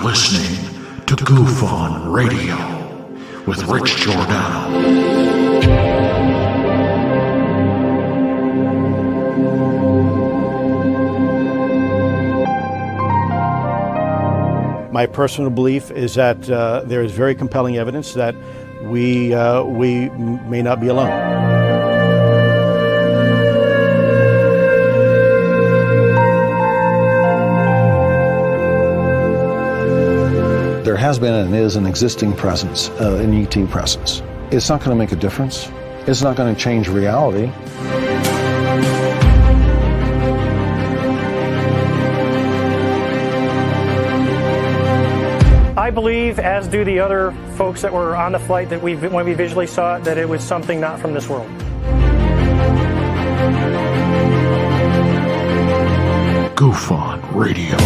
listening to Goof On Radio with Rich Giordano. My personal belief is that there is very compelling evidence that we may not be alone. There has been and is an existing presence, an ET presence. It's not going to make a difference. It's not going to change reality. I believe, as do the other folks that were on the flight, that when we visually saw it, that it was something not from this world. Goof On Radio.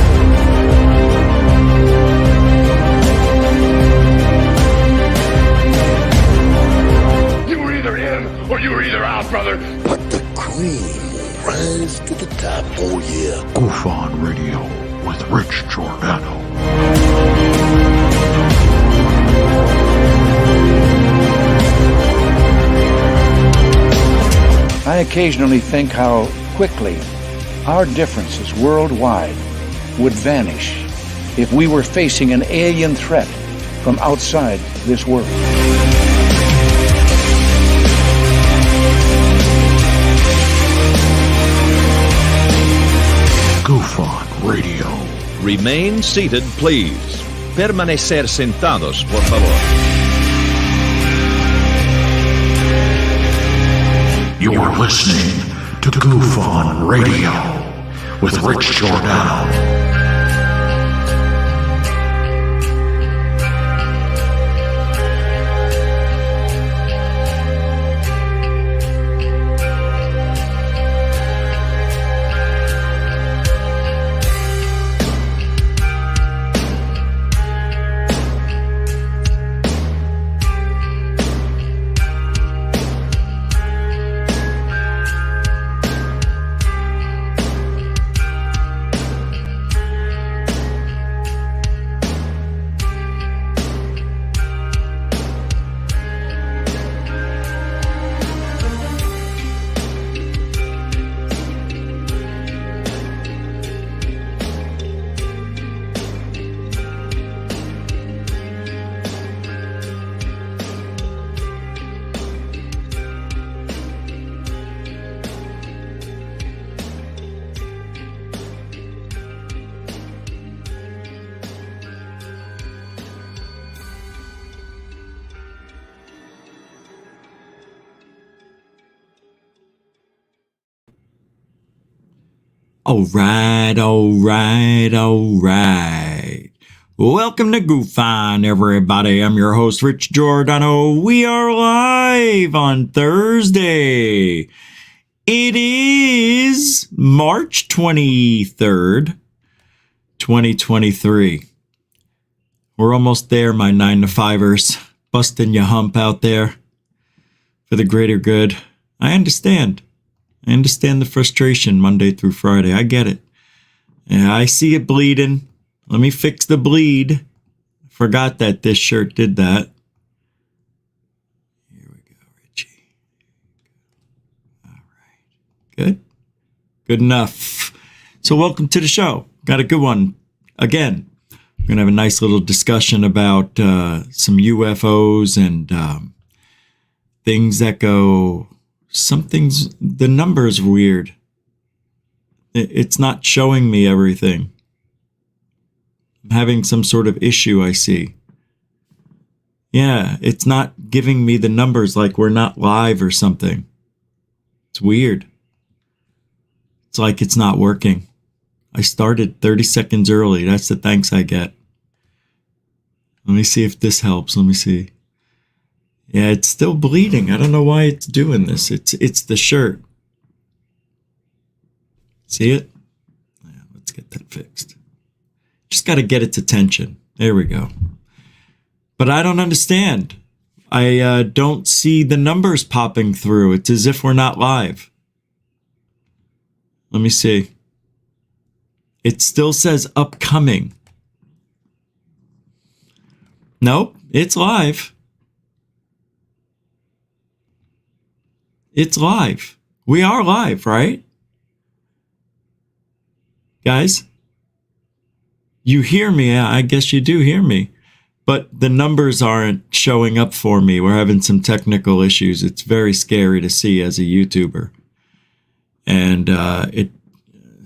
You were either in or you were either out, brother. But the cream will rise to the top, oh yeah. Goof On Radio with Rich Giordano. I occasionally think how quickly our differences worldwide would vanish if we were facing an alien threat from outside this world. Goof On Radio. Remain seated, please. Permanecer sentados, por favor. You're listening to Goof On Radio with Rich Giordano. All right. Welcome to Goof On, everybody. I'm your host, Rich Giordano. We are live on Thursday. It is March 23rd, 2023. We're almost there, my 9-to-5ers. Busting your hump out there for the greater good. I understand the frustration Monday through Friday. I get it. Yeah, I see it bleeding. Let me fix the bleed. Forgot that this shirt did that. Here we go, Richie. All right. Good? Good enough. So welcome to the show. Got a good one. Again, we're going to have a nice little discussion about some UFOs and things that go... the number's weird. It's not showing me everything. I'm having some sort of issue, I see. Yeah, it's not giving me the numbers like we're not live or something. It's weird. It's like it's not working. I started 30 seconds early. That's the thanks I get. Let me see if this helps. Let me see. Yeah, it's still bleeding. I don't know why it's doing this. It's the shirt. See it? Yeah, let's get that fixed. Just got to get its attention. There we go. But I don't understand. I don't see the numbers popping through. It's as if we're not live. Let me see. It still says upcoming. Nope, it's live. It's live. We are live, right? Guys, you hear me. I guess you do hear me. But the numbers aren't showing up for me. We're having some technical issues. It's very scary to see as a YouTuber. And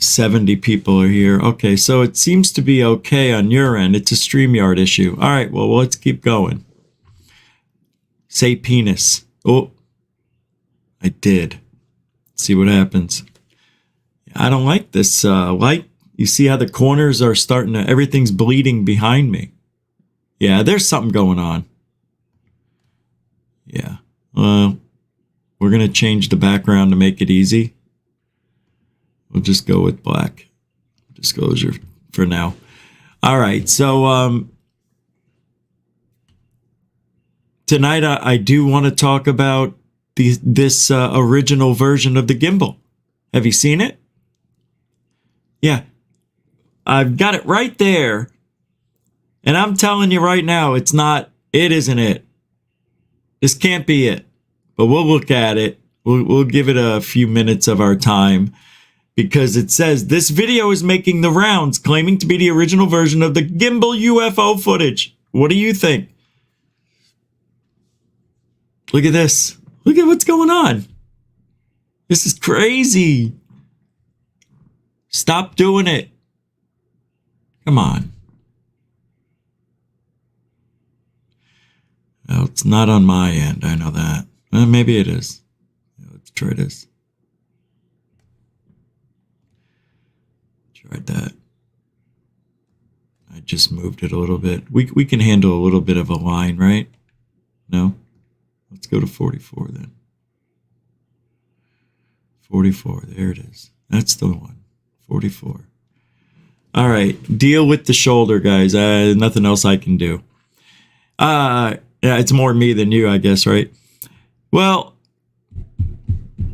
70 people are here. Okay, so it seems to be okay on your end. It's a StreamYard issue. All right, well, let's keep going. Say penis. Oh, I did. Let's see what happens. I don't like this light. You see how the corners are starting to, everything's bleeding behind me. Yeah, there's something going on. Yeah. We're going to change the background to make it easy. We'll just go with black. Disclosure for now. All right. So tonight I do want to talk about this original version of the gimbal. Have you seen it? Yeah. I've got it right there. And I'm telling you right now, it isn't it. This can't be it. But we'll look at it. We'll give it a few minutes of our time because it says this video is making the rounds, claiming to be the original version of the Gimbal UFO footage. What do you think? Look at this. Look at what's going on. This is crazy. Stop doing it. Come on. Well, it's not on my end. I know that. Well, maybe it is. Let's try this. Tried that. I just moved it a little bit. We can handle a little bit of a line, right? No? Let's go to 44 then. 44. There it is. That's the one. 44. All right. Deal with the shoulder, guys. Nothing else I can do. Yeah, it's more me than you, I guess, right? Well,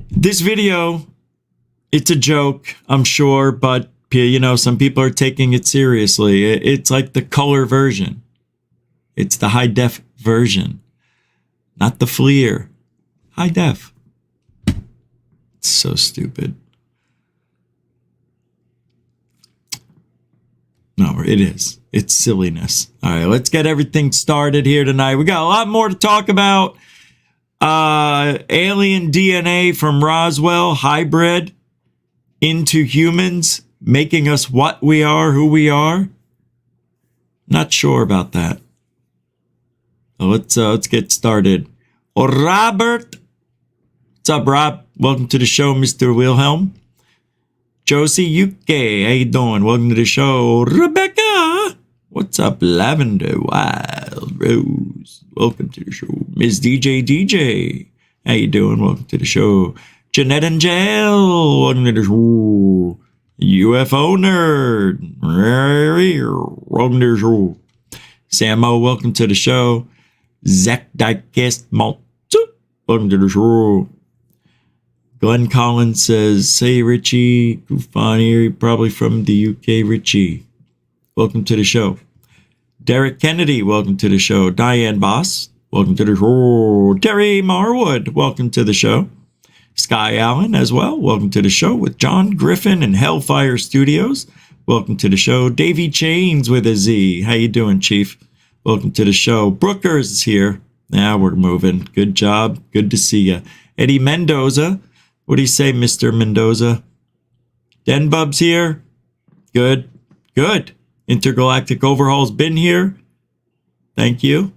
this video, it's a joke, I'm sure, but, you know, some people are taking it seriously. It's like the color version. It's the high-def version, not the FLIR. High-def. It's so stupid. No, it is. It's silliness. All right, let's get everything started here tonight. We got a lot more to talk about. Alien DNA from Roswell, hybrid into humans, making us what we are, who we are. Not sure about that. So let's get started. Robert. What's up, Rob? Welcome to the show, Mr. Wilhelm. Josie UK, how you doing? Welcome to the show. Rebecca, what's up? Lavender Wild Rose, welcome to the show. Miss DJ, how you doing? Welcome to the show. Jeanette and Jail, welcome to the show. UFO Nerd, welcome to the show. Samo, welcome to the show. Zach Diecast Malt, welcome to the show. Glenn Collins says, hey, Richie, goof on here, probably from the UK, Richie. Welcome to the show. Derek Kennedy, welcome to the show. Diane Boss, welcome to the show. Terry Marwood, welcome to the show. Sky Allen as well, welcome to the show with John Griffin and Hellfire Studios. Welcome to the show. Davey Chains with a Z. How you doing, Chief? Welcome to the show. Brookers is here. Now we're moving. Good job. Good to see you. Eddie Mendoza. What do you say, Mr. Mendoza? Denbub's here. Good. Good. Intergalactic Overhaul's been here. Thank you.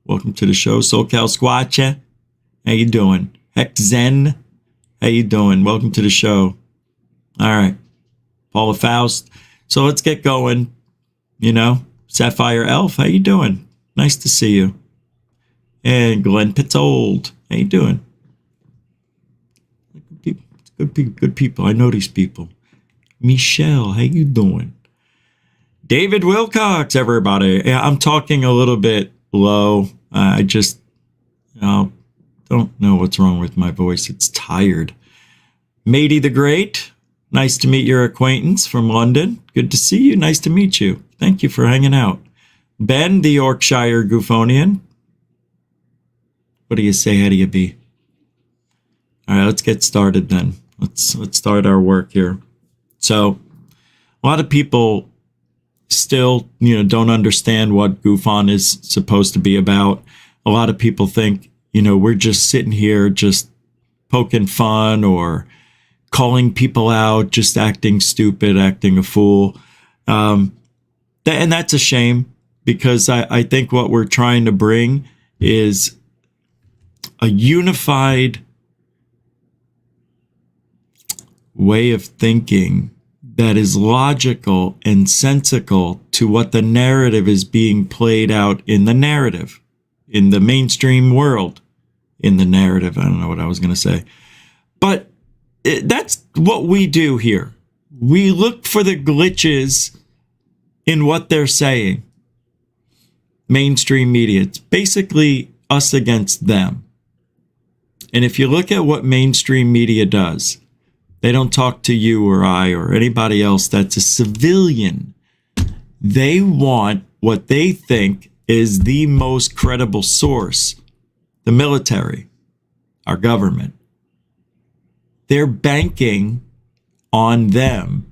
Welcome to the show. SoCal Squatcha. How you doing? Hex Zen. How you doing? Welcome to the show. All right. Paula Faust. So let's get going. You know, Sapphire Elf. How you doing? Nice to see you. And Glenn Pitzold. How you doing? Good people. I know these people. Michelle, how you doing? David Wilcox, everybody. Yeah, I'm talking a little bit low. I just don't know what's wrong with my voice. It's tired. Matey the Great, nice to meet your acquaintance from London. Good to see you. Nice to meet you. Thank you for hanging out. Ben, the Yorkshire Goofonian. What do you say? How do you be? All right, let's get started then. Let's start our work here. So, a lot of people still, don't understand what GoofOn is supposed to be about. A lot of people think, we're just sitting here just poking fun or calling people out, just acting stupid, acting a fool. And that's a shame, because I think what we're trying to bring is a unified way of thinking that is logical and sensical to what the narrative is being played out in the narrative, in the mainstream world, in the narrative. I don't know what I was going to say. But that's what we do here. We look for the glitches in what they're saying. Mainstream media. It's basically us against them. And if you look at what mainstream media does, they don't talk to you or I or anybody else that's a civilian. They want what they think is the most credible source, the military, our government. They're banking on them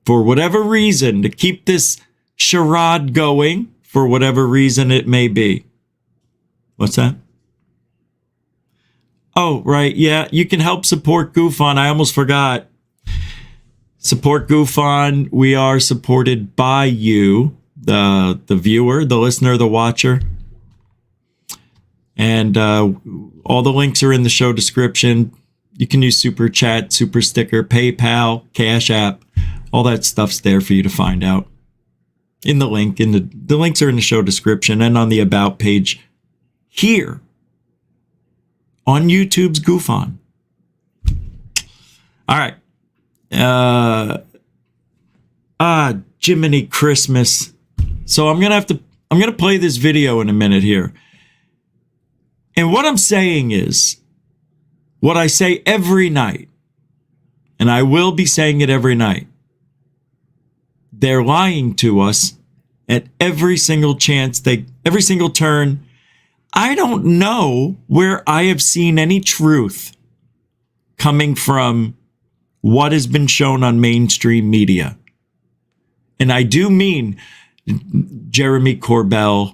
for whatever reason to keep this charade going, for whatever reason it may be. What's that? Oh, right. Yeah, you can help support GoofOn. I almost forgot. Support GoofOn. We are supported by you, the viewer, the listener, the watcher. And all the links are in the show description. You can use Super Chat, Super Sticker, PayPal, Cash App. All that stuff's there for you to find out. In the link, the links are in the show description and on the About page here on YouTube's GoofOn. All right. Jiminy Christmas. So I'm going to play this video in a minute here. And what I'm saying is what I say every night, and I will be saying it every night. They're lying to us at every single chance, every single turn. I don't know where I have seen any truth coming from what has been shown on mainstream media. And I do mean Jeremy Corbell,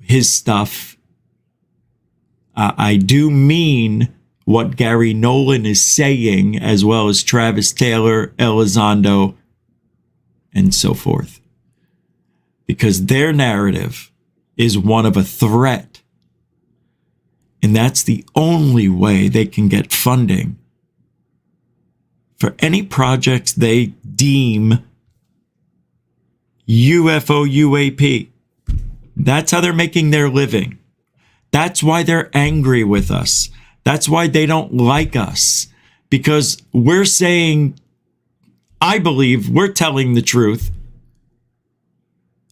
his stuff. I do mean what Gary Nolan is saying, as well as Travis Taylor, Elizondo, and so forth. Because their narrative is one of a threat. And that's the only way they can get funding for any projects they deem UFO UAP. That's how they're making their living. That's why they're angry with us. That's why they don't like us. Because we're saying, I believe we're telling the truth.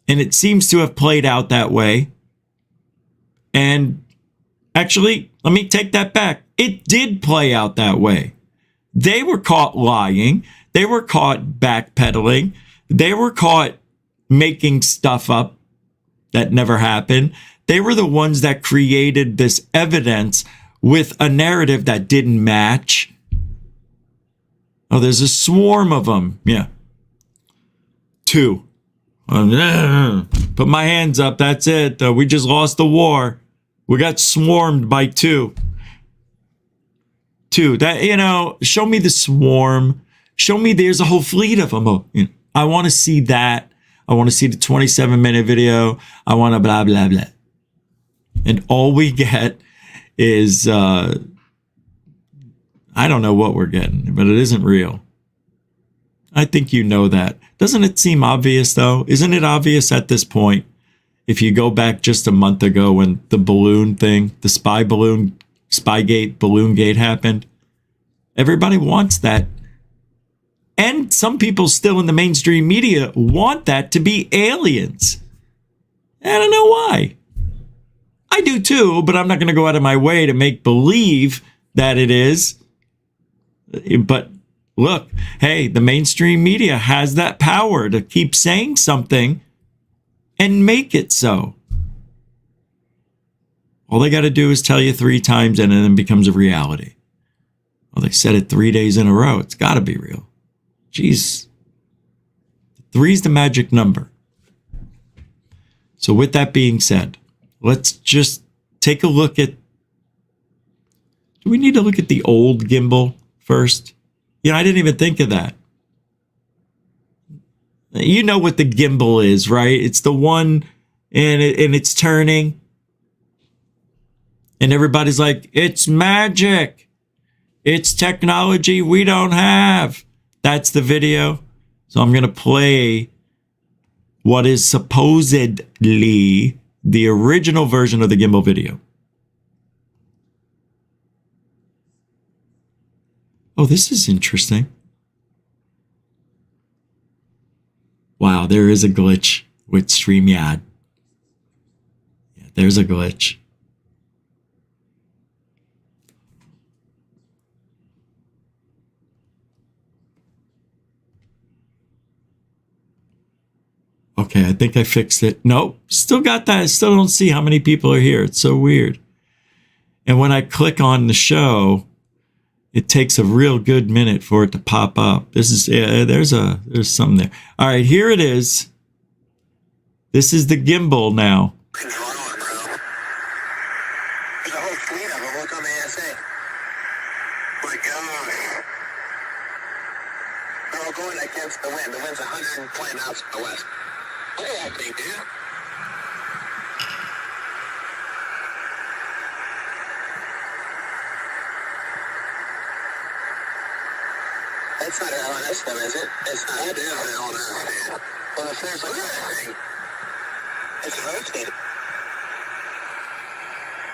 And it seems to have played out that way. And actually, let me take that back. It did play out that way. They were caught lying. They were caught backpedaling. They were caught making stuff up that never happened. They were the ones that created this evidence with a narrative that didn't match. Oh, there's a swarm of them. Yeah. 2. Put my hands up. That's it. We just lost the war. We got swarmed by 2. 2. That, show me the swarm. Show me there's a whole fleet of them. I want to see that. I want to see the 27-minute video. I want to blah, blah, blah. And all we get is, I don't know what we're getting, but it isn't real. I think you know that. Doesn't it seem obvious, though? Isn't it obvious at this point? If you go back just a month ago when the balloon thing, the Spygate, Balloongate happened, everybody wants that. And some people still in the mainstream media want that to be aliens. I don't know why. I do too, but I'm not going to go out of my way to make believe that it is. But look, hey, the mainstream media has that power to keep saying something and make it so. All they got to do is tell you 3 times and then it becomes a reality. Well, they said it 3 days in a row. It's got to be real. Jeez. 3's the magic number. So with that being said, let's just take a look at, do we need to look at the old gimbal first? You know, I didn't even think of that. You know what the gimbal is, right? It's the one and it's turning. And everybody's like, it's magic. It's technology we don't have. That's the video. So I'm going to play what is supposedly the original version of the gimbal video. Oh, this is interesting. Wow, there is a glitch with StreamYard. Yeah, there's a glitch. Okay, I think I fixed it. Nope, still got that. I still don't see how many people are here. It's so weird. And when I click on the show, it takes a real good minute for it to pop up. This is, there's something there. All right, here it is. This is the gimbal now. There's a whole fleet of them. Look on the ASA. My gosh. They're all going against the wind. The wind's 120 knots to the west. Look at that thing, dude. That's not an LNS one, is it? It's not. It is an LNS, man. Well, if there's, look at that thing. It's rotating.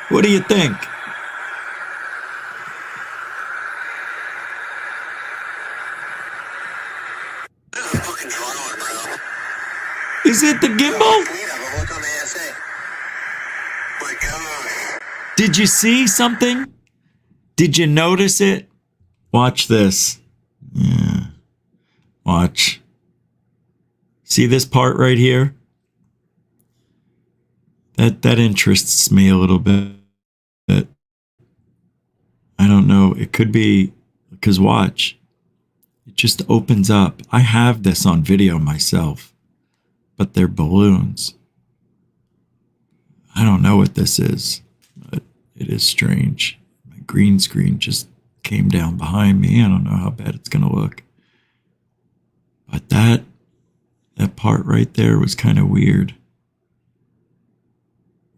What do you think? This is a fucking drone, bro. Is it the gimbal? Look on the ASA. My gosh. Did you see something? Did you notice it? Watch this. Yeah. Watch. See this part right here? That interests me a little bit. I don't know. It could be because watch. It just opens up. I have this on video myself, but they're balloons. I don't know what this is, but it is strange. My green screen just came down behind me. I don't know how bad it's going to look. But that part right there was kind of weird.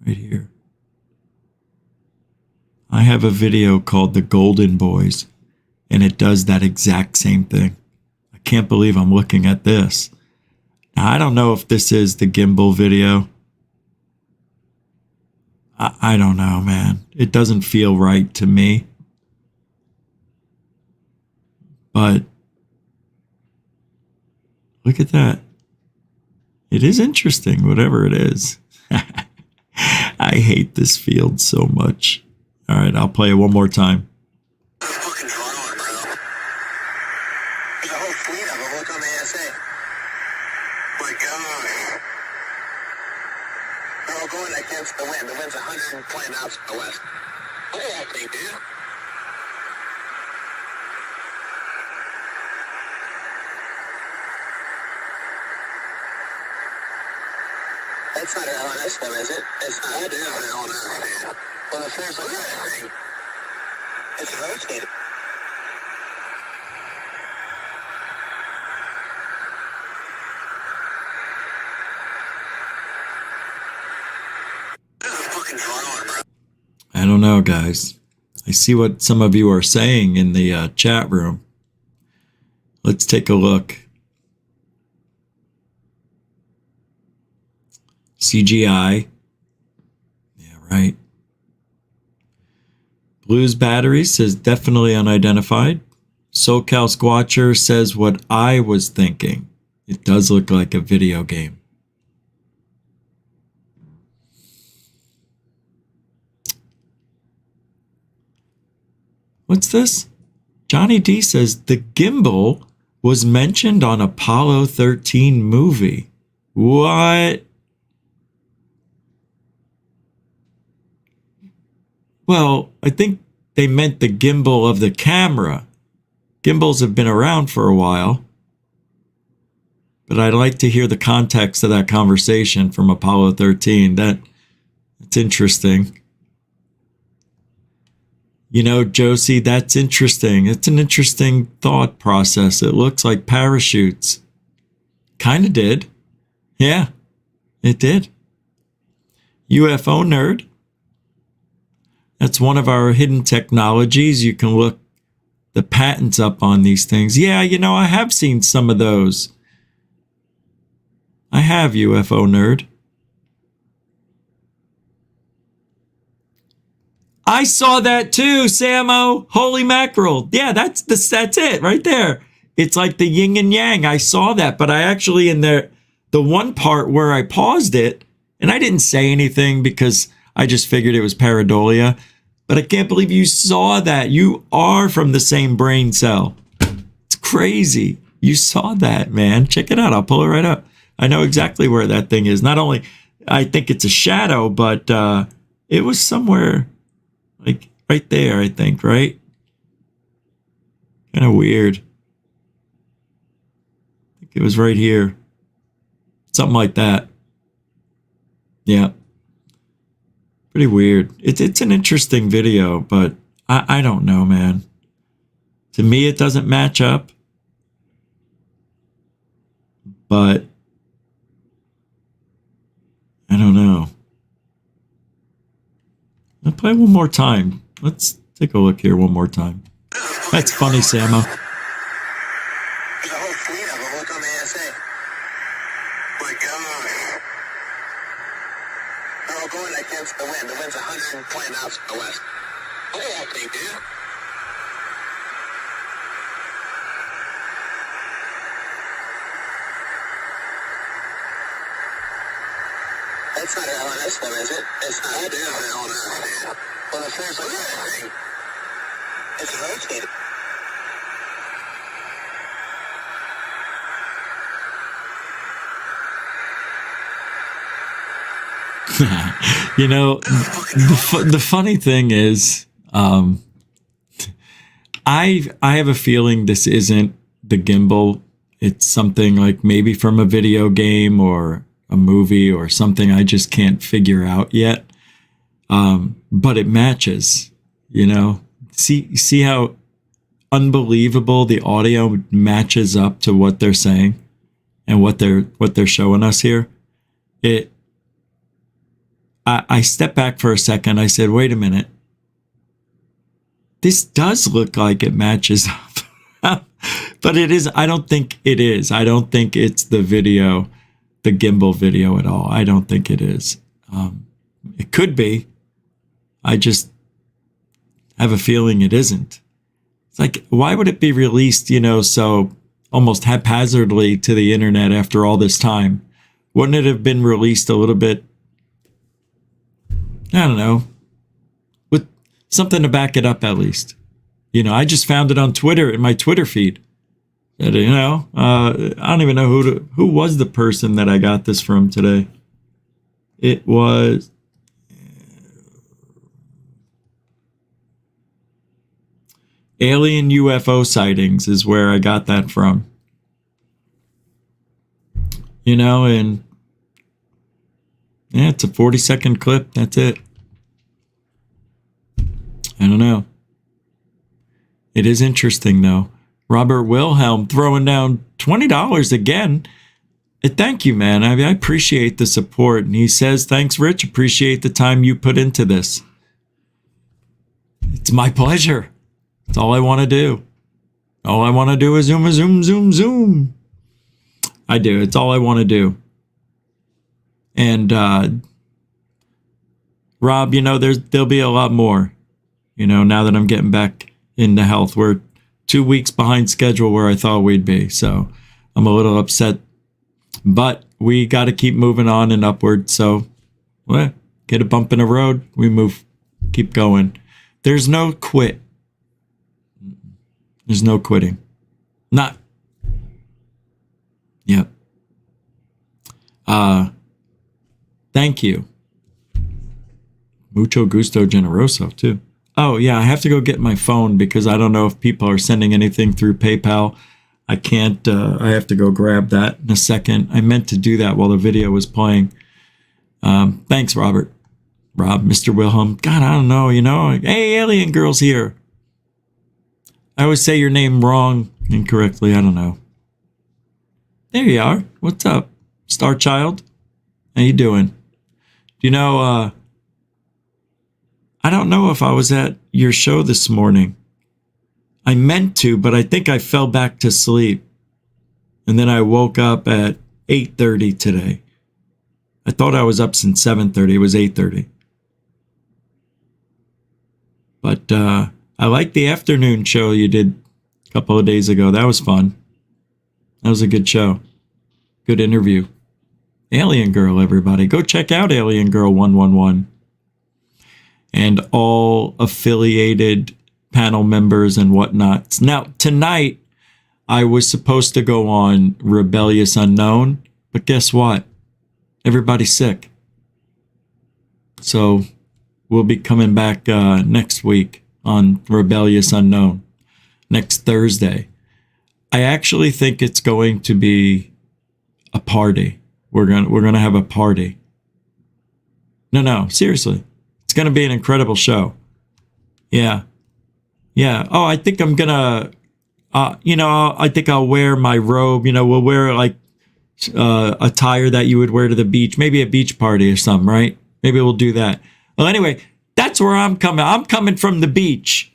Right here. I have a video called The Golden Boys, and it does that exact same thing. I can't believe I'm looking at this. Now, I don't know if this is the gimbal video. I don't know, man. It doesn't feel right to me. But look at that. It is interesting, whatever it is. I hate this field so much. All right, I'll play it one more time. Fucking drone, bro. There's a whole fleet of them. Look on the ASA. My gosh. They're all going against the wind. The wind's 120 knots to the west. Look at that thing, dude. That's not an LNS one, is it? It's not. It is an LNS, man. Well, if there's, look at that thing. It's rotating. This is a fucking drone, bro. I don't know, guys. I see what some of you are saying in the chat room. Let's take a look. CGI. Yeah, right. Blues Battery says definitely unidentified. SoCal Squatcher says what I was thinking. It does look like a video game. What's this? Johnny D says the gimbal was mentioned on Apollo 13 movie. What? Well, I think they meant the gimbal of the camera. Gimbals have been around for a while. But I'd like to hear the context of that conversation from Apollo 13. That's interesting. You know, Josie, that's interesting. It's an interesting thought process. It looks like parachutes. Kind of did. Yeah, it did. UFO nerd. That's one of our hidden technologies. You can look the patents up on these things. Yeah, you know, I have seen some of those. I have, UFO nerd. I saw that too, Samo. Holy mackerel. Yeah, that's it right there. It's like the yin and yang. I saw that, but I actually in the one part where I paused it, and I didn't say anything because I just figured it was pareidolia. But I can't believe you saw that. You are from the same brain cell. It's crazy. You saw that, man. Check it out. I'll pull it right up. I know exactly where that thing is. Not only I think it's a shadow, but it was somewhere like right there, I think, right? Kind of weird. I think it was right here. Something like that. Yeah. Pretty weird. It's an interesting video, but I don't know, man. To me, it doesn't match up. But I don't know. I'll play one more time. Let's take a look here one more time. That's funny, Samo. There's a whole fleet of them. Look on the ASA. My gosh. They're all going against the wind. The wind's 120 knots to the west. What are you acting, dude? That's not LNS then, is it? It's not. It is LNS. Well, the first look at that thing. It's rotating. You know, the funny thing is, I have a feeling this isn't the gimbal. It's something like maybe from a video game or a movie or something I just can't figure out yet. But it matches, you know. See how unbelievable the audio matches up to what they're saying and what they're showing us here. I stepped back for a second. I said, wait a minute. This does look like it matches up. But it is. I don't think it is. I don't think it's the video, the gimbal video at all. I don't think it is. It could be. I just have a feeling it isn't. It's like, why would it be released, you know, so almost haphazardly to the internet after all this time? Wouldn't it have been released a little bit, I don't know, with something to back it up at least? You know, I just found it on Twitter, in my Twitter feed. That, you know, I don't even know who was the person that I got this from today. It was Alien UFO Sightings is where I got that from. You know, and yeah, it's a 40-second clip. That's it. I don't know. It is interesting, though. Robert Wilhelm throwing down $20 again. Thank you, man. I appreciate the support. And he says, thanks, Rich. Appreciate the time you put into this. It's my pleasure. It's all I want to do. All I want to do is zoom, zoom, zoom, zoom. I do. It's all I want to do. And Rob, you know, there'll be a lot more. You know, now that I'm getting back into health, we're 2 weeks behind schedule where I thought we'd be. So I'm a little upset, but we got to keep moving on and upward. So well, get a bump in the road. We move, keep going. There's no quit. There's no quitting. Not. Yep. Thank you. Mucho gusto generoso, too. Oh, yeah, I have to go get my phone because I don't know if people are sending anything through PayPal. I can't, I have to go grab that in a second. I meant to do that while the video was playing. Thanks, Rob, Mr. Wilhelm. God, I don't know, Hey, Alien Girl's here. I always say your name wrong, incorrectly. I don't know. There you are. What's up, Star Child? How you doing? I don't know if I was at your show this morning. I meant to, but I think I fell back to sleep. And then I woke up at 8:30 today. I thought I was up since 7:30. It was 8:30. But I liked the afternoon show you did a couple of days ago. That was fun. That was a good show. Good interview. Alien Girl, everybody. Go check out Alien Girl 111. And all affiliated panel members and whatnot. Now, tonight, I was supposed to go on Rebellious Unknown, but guess what? Everybody's sick. So we'll be coming back next week on Rebellious Unknown, next Thursday. I actually think it's going to be a party. We're gonna have a party. No, seriously. It's going to be an incredible show. Yeah. Oh, I think I'm going to, I think I'll wear my robe. We'll wear like attire that you would wear to the beach. Maybe a beach party or something, right? Maybe we'll do that. Well, anyway, that's where I'm coming. I'm coming from the beach.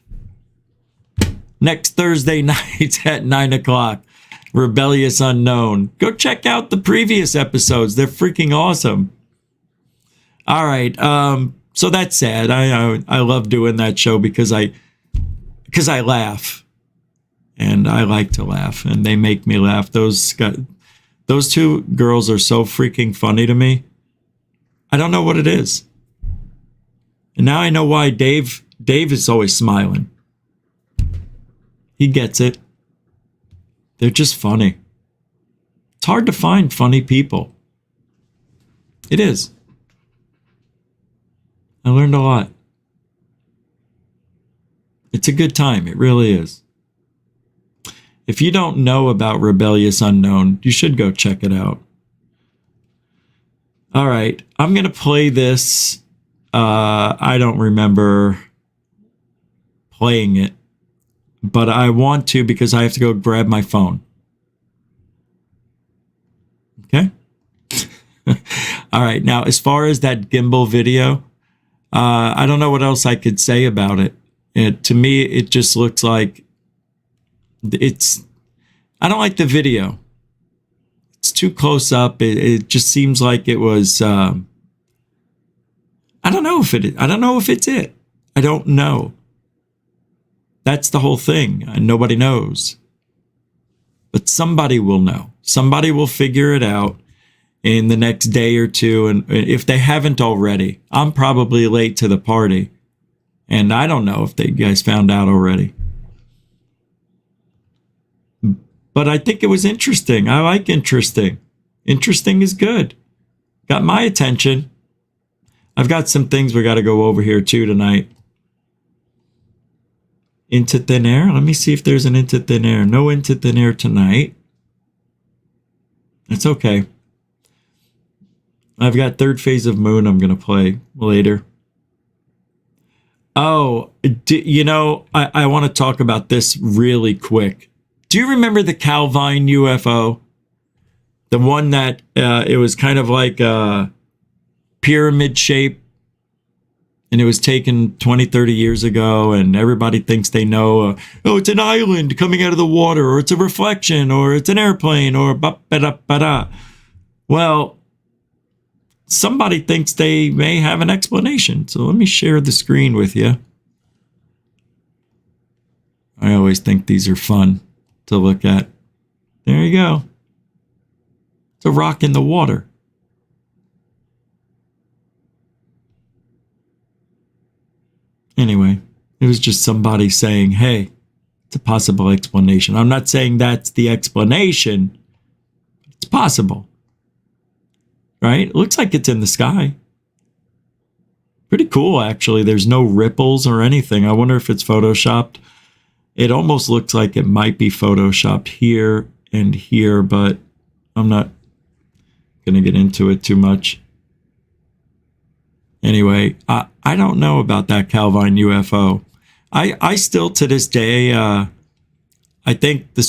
Next Thursday night at 9 o'clock. Rebellious Unknown. Go check out the previous episodes. They're freaking awesome. All right. So that's sad. I love doing that show because I laugh, and I like to laugh, and they make me laugh. Those two girls are so freaking funny to me. I don't know what it is, and now I know why Dave is always smiling. He gets it. They're just funny. It's hard to find funny people. It is. I learned a lot. It's a good time. It really is. If you don't know about Rebellious Unknown, you should go check it out. All right. I'm going to play this. I don't remember playing it, but I want to because I have to go grab my phone. Okay? All right. Now, as far as that Gimbal video, I don't know what else I could say about it. To me, it just looks like I don't like the video. It's too close up. It just seems like it was, I don't know if it's it. I don't know. That's the whole thing. Nobody knows. But somebody will know. Somebody will figure it out in the next day or two. And if they haven't already, I'm probably late to the party. And I don't know if you guys found out already. But I think it was interesting. I like interesting. Interesting is good. Got my attention. I've got some things we got to go over here too tonight. Into Thin Air. Let me see if there's an Into Thin Air. No Into Thin Air tonight. It's okay. I've got Third Phase of Moon I'm going to play later. Oh, I want to talk about this really quick. Do you remember the Calvine UFO? The one that it was kind of like a pyramid shape, and it was taken 20, 30 years ago, and everybody thinks they know, it's an island coming out of the water, or it's a reflection, or it's an airplane, or ba-ba-da-ba-da. Well, somebody thinks they may have an explanation. So let me share the screen with you. I always think these are fun to look at. There you go. It's a rock in the water. Anyway, it was just somebody saying, hey, It's a possible explanation. I'm not saying that's the explanation. It's possible. Right? It looks like it's in the sky. Pretty cool, actually. There's no ripples or anything. I wonder if it's photoshopped. It almost looks like it might be photoshopped here and here, but I'm not going to get into it too much. Anyway, I don't know about that Calvine UFO. I still, to this day, I think the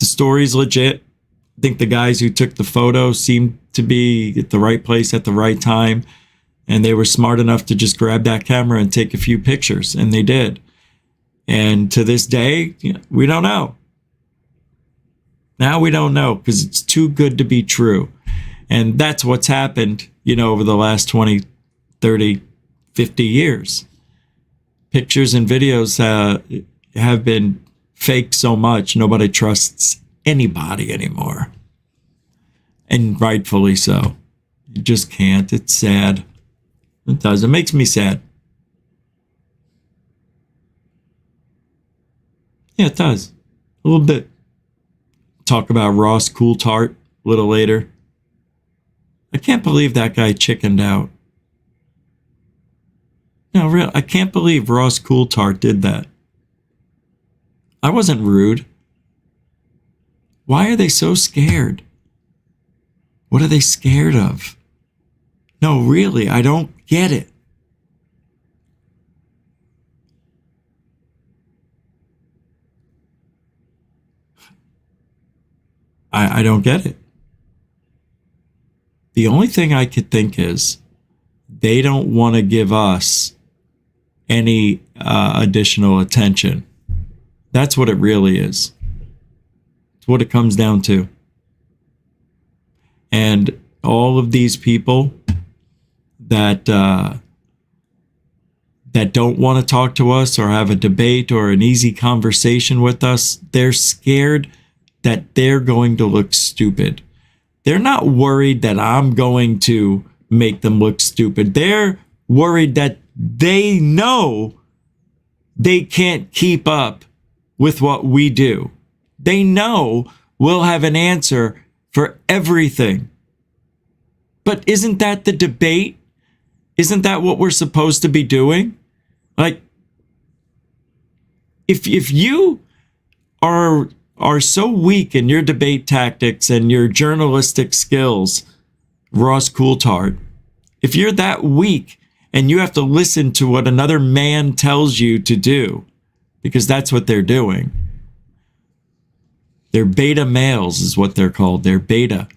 story's legit. I think the guys who took the photo seemed to be at the right place at the right time. And they were smart enough to just grab that camera and take a few pictures. And they did. And to this day, we don't know. Now we don't know because it's too good to be true. And that's what's happened, over the last 20, 30, 50 years. Pictures and videos have been faked so much, nobody trusts anybody anymore. And rightfully so. You just can't. It's sad. It does. It makes me sad. Yeah, it does. A little bit. Talk about Ross Coulthart a little later. I can't believe that guy chickened out. No, real. I can't believe Ross Coulthart did that. I wasn't rude. Why are they so scared? What are they scared of? No, really, I don't get it. I don't get it. The only thing I could think is they don't want to give us any additional attention. That's what it really is. It's what it comes down to. And all of these people that don't want to talk to us or have a debate or an easy conversation with us, they're scared that they're going to look stupid. They're not worried that I'm going to make them look stupid. They're worried that they know they can't keep up with what we do. They know we'll have an answer for everything. But isn't that the debate? Isn't that what we're supposed to be doing? Like, if you are so weak in your debate tactics and your journalistic skills, Ross Coulthart, if you're that weak and you have to listen to what another man tells you to do, because that's what they're doing. They're beta males is what they're called. They're beta.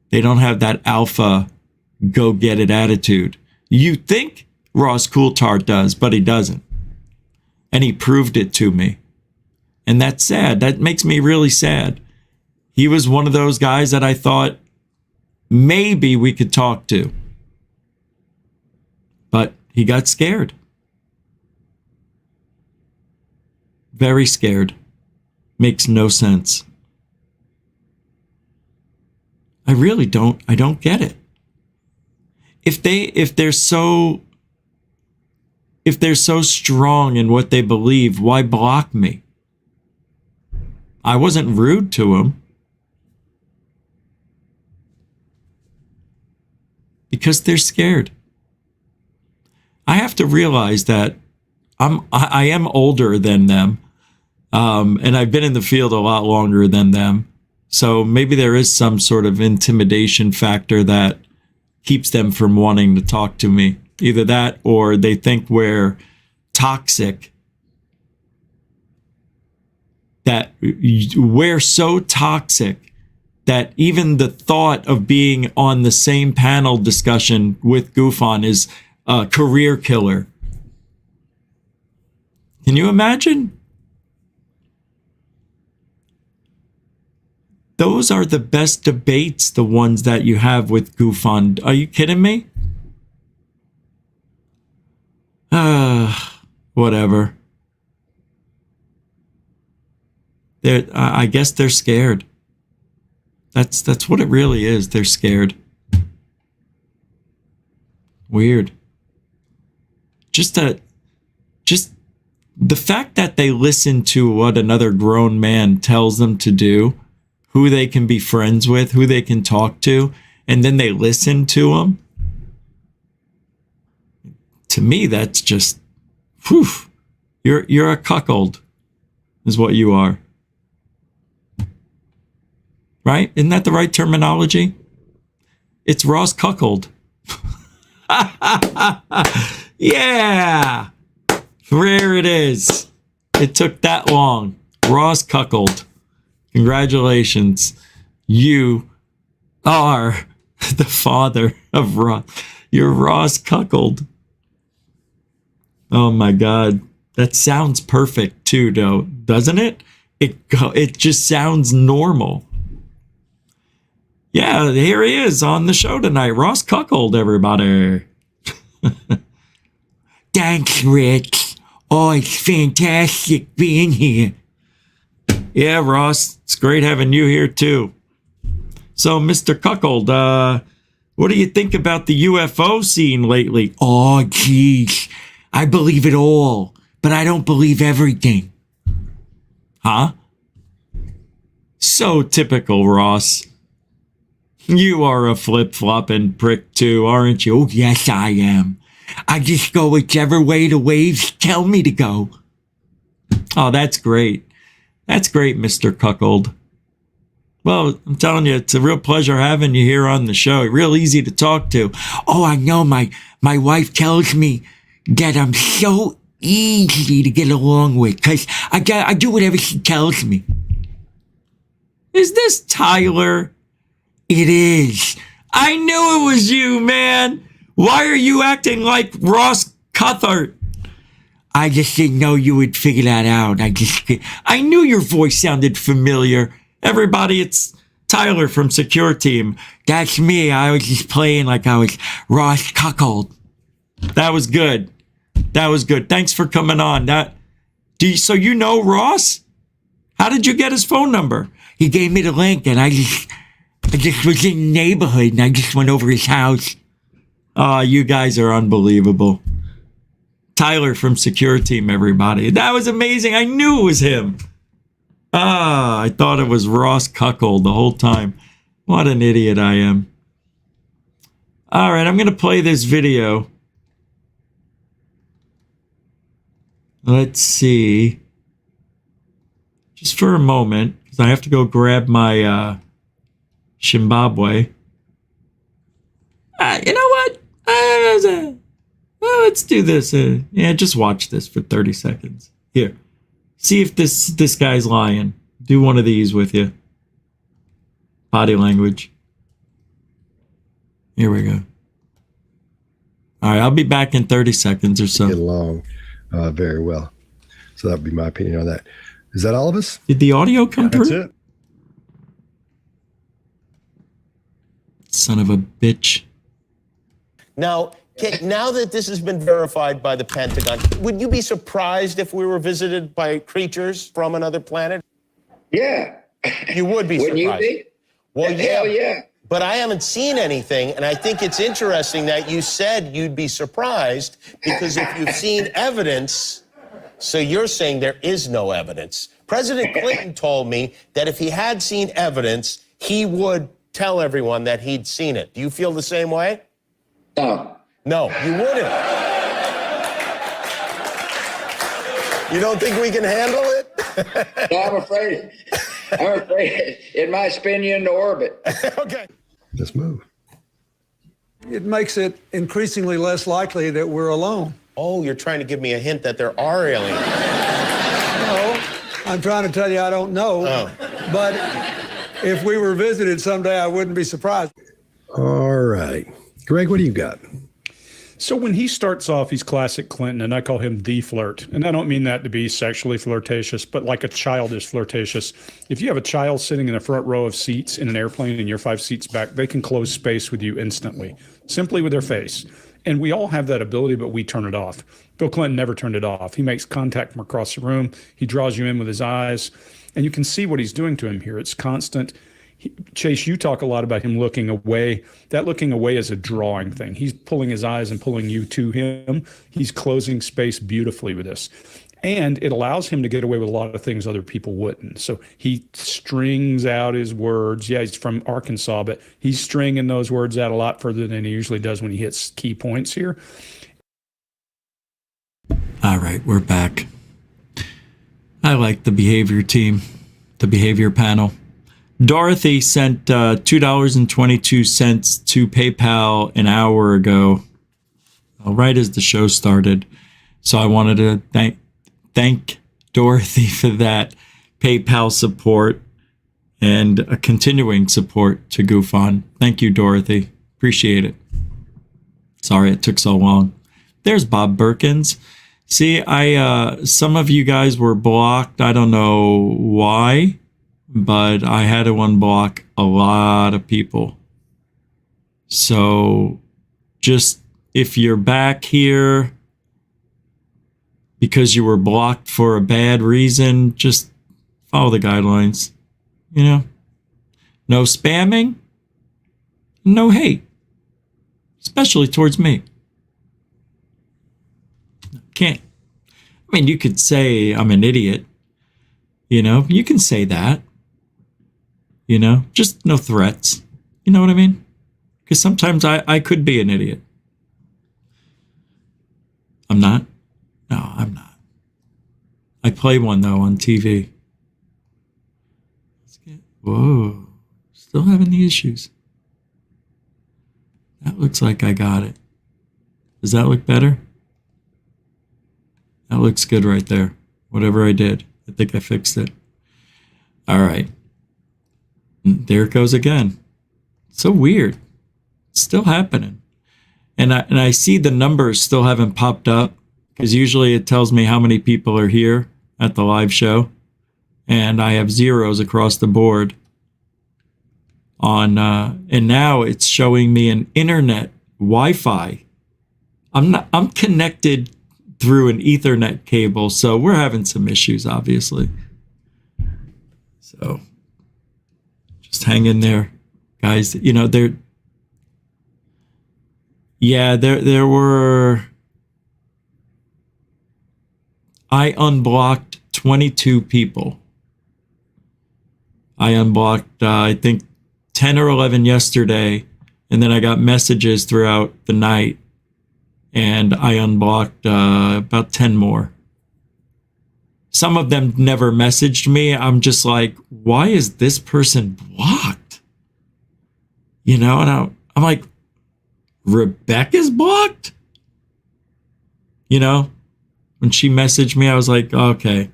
They don't have that alpha go get it attitude. You think Ross Coulthart does, but he doesn't. And he proved it to me. And that's sad. That makes me really sad. He was one of those guys that I thought maybe we could talk to. But he got scared. Very scared. Makes no sense. I really don't get it. If they're so strong in what they believe, why block me? I wasn't rude to them. Because they're scared. I have to realize that I am older than them. And I've been in the field a lot longer than them. So maybe there is some sort of intimidation factor that keeps them from wanting to talk to me. Either that or they think we're toxic. That we're so toxic that even the thought of being on the same panel discussion with Goofon is a career killer. Can you imagine? Those are the best debates, the ones that you have with Goofon. Are you kidding me? Whatever. I guess they're scared. That's what it really is. They're scared. Weird. Just the fact that they listen to what another grown man tells them to do, who they can be friends with, who they can talk to, and then they listen to them. To me, that's just, whew, you're a cuckold, is what you are. Right? Isn't that the right terminology? It's Ross cuckold. Yeah! There it is. It took that long. Ross cuckold. Congratulations. You are the father of Ross. You're Ross cuckold. Oh my God. That sounds perfect too, though, doesn't it? It just sounds normal. Yeah, here he is on the show tonight. Ross cuckold, everybody. Thanks, Rich. Oh, it's fantastic being here. Yeah, Ross, it's great having you here too. So, Mr. Cuckold, what do you think about the UFO scene lately? Oh, geez. I believe it all, but I don't believe everything. Huh? So typical, Ross. You are a flip-flopping prick too, aren't you? Oh, yes, I am. I just go whichever way the waves tell me to go. Oh, that's great. That's great, Mr. Cuckold. Well, I'm telling you, it's a real pleasure having you here on the show. Real easy to talk to. Oh, I know. My wife tells me that I'm so easy to get along with because I do whatever she tells me. Is this Tyler? It is. I knew it was you, man. Why are you acting like Ross Cuthert? I just didn't know you would figure that out. I knew your voice sounded familiar. Everybody, it's Tyler from Secure Team. That's me. I was just playing like I was Ross Cuckold. That was good. That was good. Thanks for coming on. So you know Ross? How did you get his phone number? He gave me the link, and I just was in the neighborhood, and I just went over his house. Oh, you guys are unbelievable. Tyler from Secure Team, everybody. That was amazing. I knew it was him. I thought it was Ross Cuckold the whole time. What an idiot I am. All right, I'm going to play this video. Let's see. Just for a moment, because I have to go grab my Zimbabwe. You know what? Let's do this. Yeah, just watch this for 30 seconds. Here. See if this guy's lying. Do one of these with you. Body language. Here we go. All right, I'll be back in 30 seconds or so. Get along very well. So that would be my opinion on that. Is that all of us? Did the audio come through? That's it. Son of a bitch. Now that this has been verified by the Pentagon, would you be surprised if we were visited by creatures from another planet? Yeah. You would be surprised. Wouldn't you be? Well, Hell yeah. But I haven't seen anything, and I think it's interesting that you said you'd be surprised because if you've seen evidence, so you're saying there is no evidence. President Clinton told me that if he had seen evidence, he would tell everyone that he'd seen it. Do you feel the same way? No. No, you wouldn't. You don't think we can handle it? No, I'm afraid it might spin you into orbit. Okay. Let's move. It makes it increasingly less likely that we're alone. Oh, you're trying to give me a hint that there are aliens. No, I'm trying to tell you I don't know. Oh. But if we were visited someday, I wouldn't be surprised. All right. Greg, what do you got? So when he starts off, he's classic Clinton, and I call him the flirt. And I don't mean that to be sexually flirtatious, but like a child is flirtatious. If you have a child sitting in the front row of seats in an airplane and you're 5 seats back, they can close space with you instantly, simply with their face. And we all have that ability, but we turn it off. Bill Clinton never turned it off. He makes contact from across the room. He draws you in with his eyes, and you can see what he's doing to him here. It's constant. Chase, you talk a lot about him looking away. That looking away is a drawing thing. He's pulling his eyes and pulling you to him. He's closing space beautifully with this. And it allows him to get away with a lot of things other people wouldn't. So he strings out his words. Yeah, he's from Arkansas, but he's stringing those words out a lot further than he usually does when he hits key points here. All right, we're back. I like the behavior team, the behavior panel. Dorothy sent $2.22 to PayPal an hour ago, right as the show started. So I wanted to thank Dorothy for that PayPal support and a continuing support to Goof On. Thank you, Dorothy. Appreciate it. Sorry it took so long. There's Bob Perkins. See, some of you guys were blocked. I don't know why, but I had to unblock a lot of people. So just if you're back here because you were blocked for a bad reason, just follow the guidelines. You know, no spamming, no hate, especially towards me. Can't. I mean, you could say I'm an idiot. You know, you can say that. You know, just no threats. You know what I mean? Because sometimes I could be an idiot. I'm not. No, I'm not. I play one, though, on TV. Whoa. Still having the issues. That looks like I got it. Does that look better? That looks good right there. Whatever I did, I think I fixed it. All right. There it goes again. So weird. It's still happening. And I see the numbers still haven't popped up because usually it tells me how many people are here at the live show. And I have zeros across the board on and now it's showing me an internet Wi-Fi. I'm connected through an Ethernet cable, so we're having some issues, obviously. So just hang in there, guys. You know, there were. I unblocked 22 people. I unblocked, I think, 10 or 11 yesterday, and then I got messages throughout the night. And I unblocked about 10 more. Some of them never messaged me. I'm just like, why is this person blocked? You know, and I'm like, Rebecca's blocked? You know, when she messaged me, I was like, okay,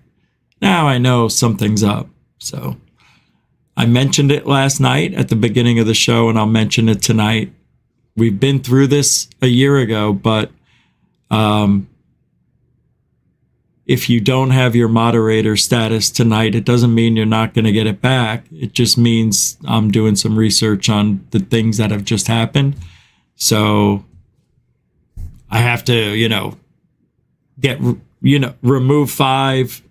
now I know something's up. So I mentioned it last night at the beginning of the show, and I'll mention it tonight. We've been through this a year ago, but if you don't have your moderator status tonight, it doesn't mean you're not going to get it back. It just means I'm doing some research on the things that have just happened. So I have to, remove 5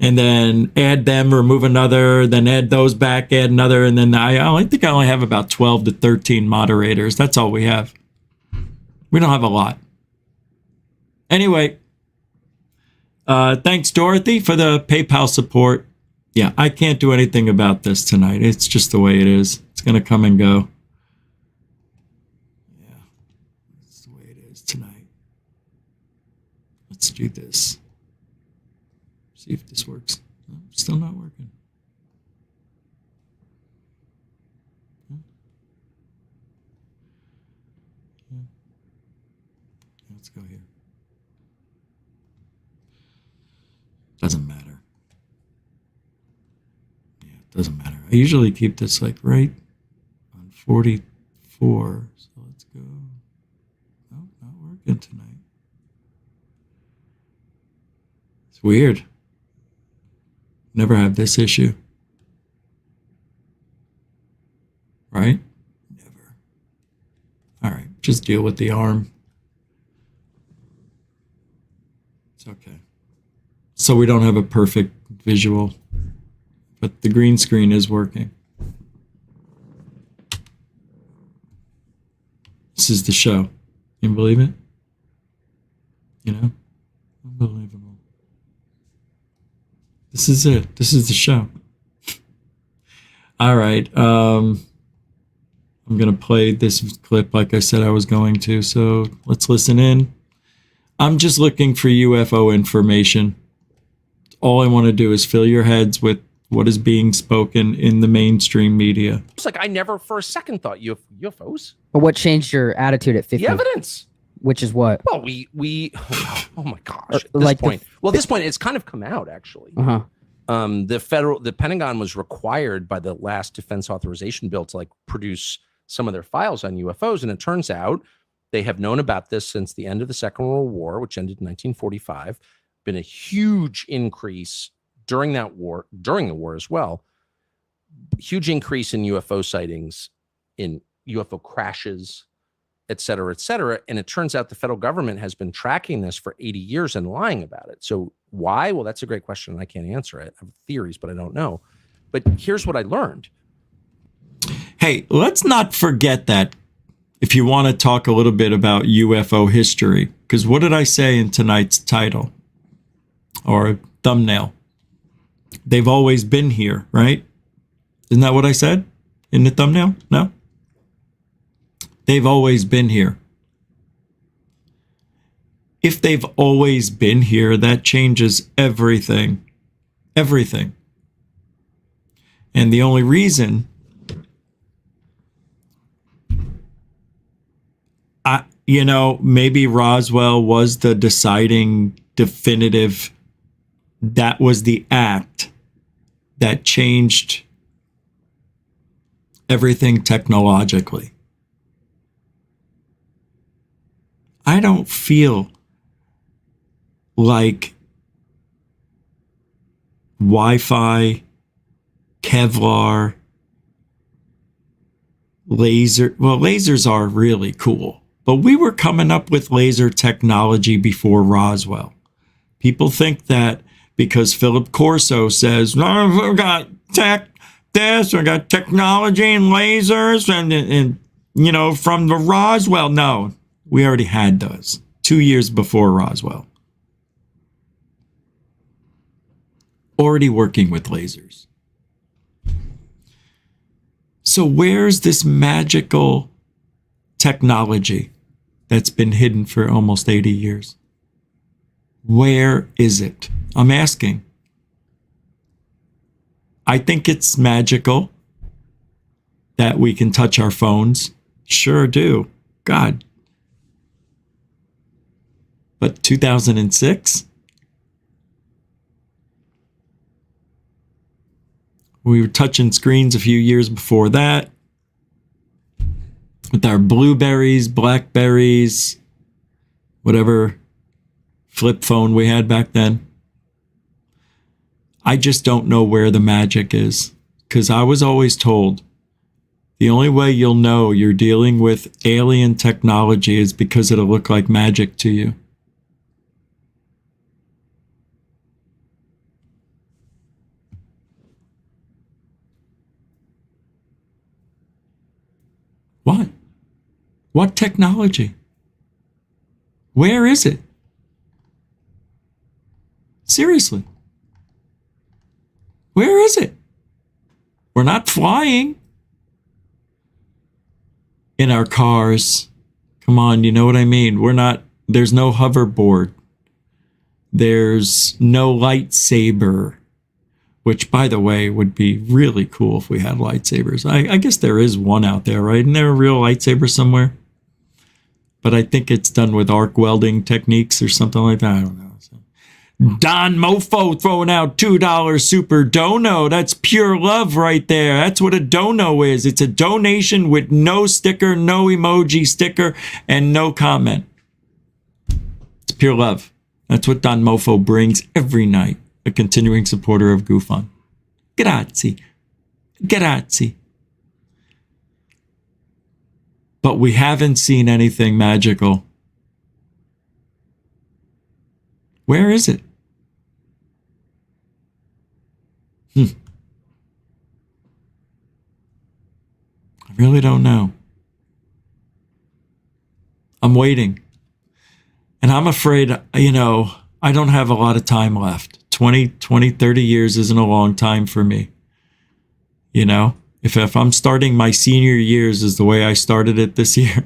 and then add them, remove another, then add those back, add another. And then I think I only have about 12 to 13 moderators. That's all we have. We don't have a lot. Anyway, thanks, Dorothy, for the PayPal support. Yeah, I can't do anything about this tonight. It's just the way it is. It's going to come and go. Yeah, that's the way it is tonight. Let's do this. See if this works. No, still not working. Yeah. Let's go here. Doesn't matter. Yeah, it doesn't matter. I usually keep this like right on 44. So let's go. No, not working tonight. It's weird. Never have this issue. Right? Never. All right, just deal with the arm. It's okay. So we don't have a perfect visual, but the green screen is working. This is the show. Can you believe it? You know? Unbelievable. This is it. This is the show. All right. I'm going to play this clip like I said I was going to. So let's listen in. I'm just looking for UFO information. All I want to do is fill your heads with what is being spoken in the mainstream media. It's like I never for a second thought UFOs. But what changed your attitude at 50? The evidence. Which is what? Well, oh my gosh. At this point, it's kind of come out actually. Uh-huh. The Pentagon was required by the last defense authorization bill to produce some of their files on UFOs, and it turns out they have known about this since the end of the Second World War, which ended in 1945. Been a huge increase during the war as well. Huge increase in UFO sightings, in UFO crashes, et cetera, et cetera. And it turns out the federal government has been tracking this for 80 years and lying about it. So why? Well, that's a great question. I can't answer it. I have theories, but I don't know. But here's what I learned. Hey, let's not forget that if you want to talk a little bit about UFO history, because what did I say in tonight's title or thumbnail? They've always been here, right? Isn't that what I said in the thumbnail? No? They've always been here. If they've always been here, that changes everything. Everything. And the only reason maybe Roswell was the deciding definitive, that was the act that changed everything technologically. I don't feel like Wi-Fi, Kevlar, lasers are really cool, but we were coming up with laser technology before Roswell. People think that because Philip Corso says, no, we got we got technology and lasers and from the Roswell. No, we already had those 2 years before Roswell. Already working with lasers. So where's this magical technology that's been hidden for almost 80 years? Where is it? I'm asking. I think it's magical that we can touch our phones. Sure do. God. But 2006? We were touching screens a few years before that with our Blueberries, Blackberries, whatever flip phone we had back then. I just don't know where the magic is, because I was always told the only way you'll know you're dealing with alien technology is because it'll look like magic to you. What? What technology? Where is it? Seriously. Where is it? We're not flying in our cars. Come on, you know what I mean? There's no hoverboard. There's no lightsaber. Which, by the way, would be really cool if we had lightsabers. I guess there is one out there, right? Isn't there a real lightsaber somewhere? But I think it's done with arc welding techniques or something like that. I don't know. So. Don Mofo throwing out $2 super dono. That's pure love right there. That's what a dono is. It's a donation with no sticker, no emoji sticker, and no comment. It's pure love. That's what Don Mofo brings every night. A continuing supporter of GoFund. Grazie. Grazie. But we haven't seen anything magical. Where is it? I really don't know. I'm waiting. And I'm afraid, I don't have a lot of time left. 20, 30 years isn't a long time for me. You know, if I'm starting my senior years is the way I started it this year,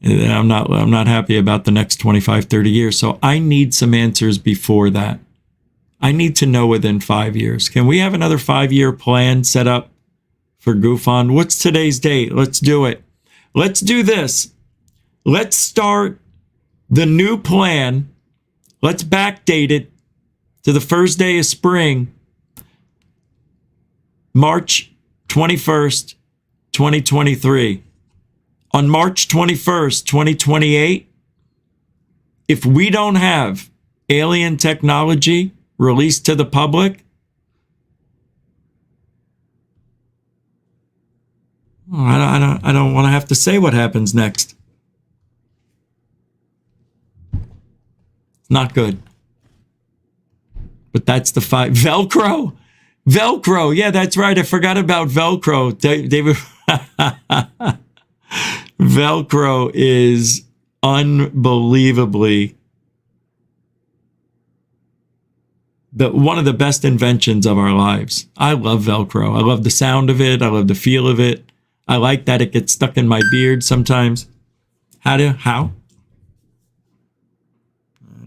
I'm not happy about the next 25, 30 years. So I need some answers before that. I need to know within 5 years. Can we have another 5-year plan set up for GoofOn? What's today's date? Let's do it. Let's do this. Let's start the new plan. Let's backdate it to the first day of spring, March 21st, 2023. On March 21st, 2028, if we don't have alien technology released to the public, I don't want to have to say what happens next. Not good. But that's the fight. Velcro? Velcro. Yeah, that's right. I forgot about Velcro. David. Velcro is unbelievably one of the best inventions of our lives. I love Velcro. I love the sound of it. I love the feel of it. I like that it gets stuck in my beard sometimes. How? I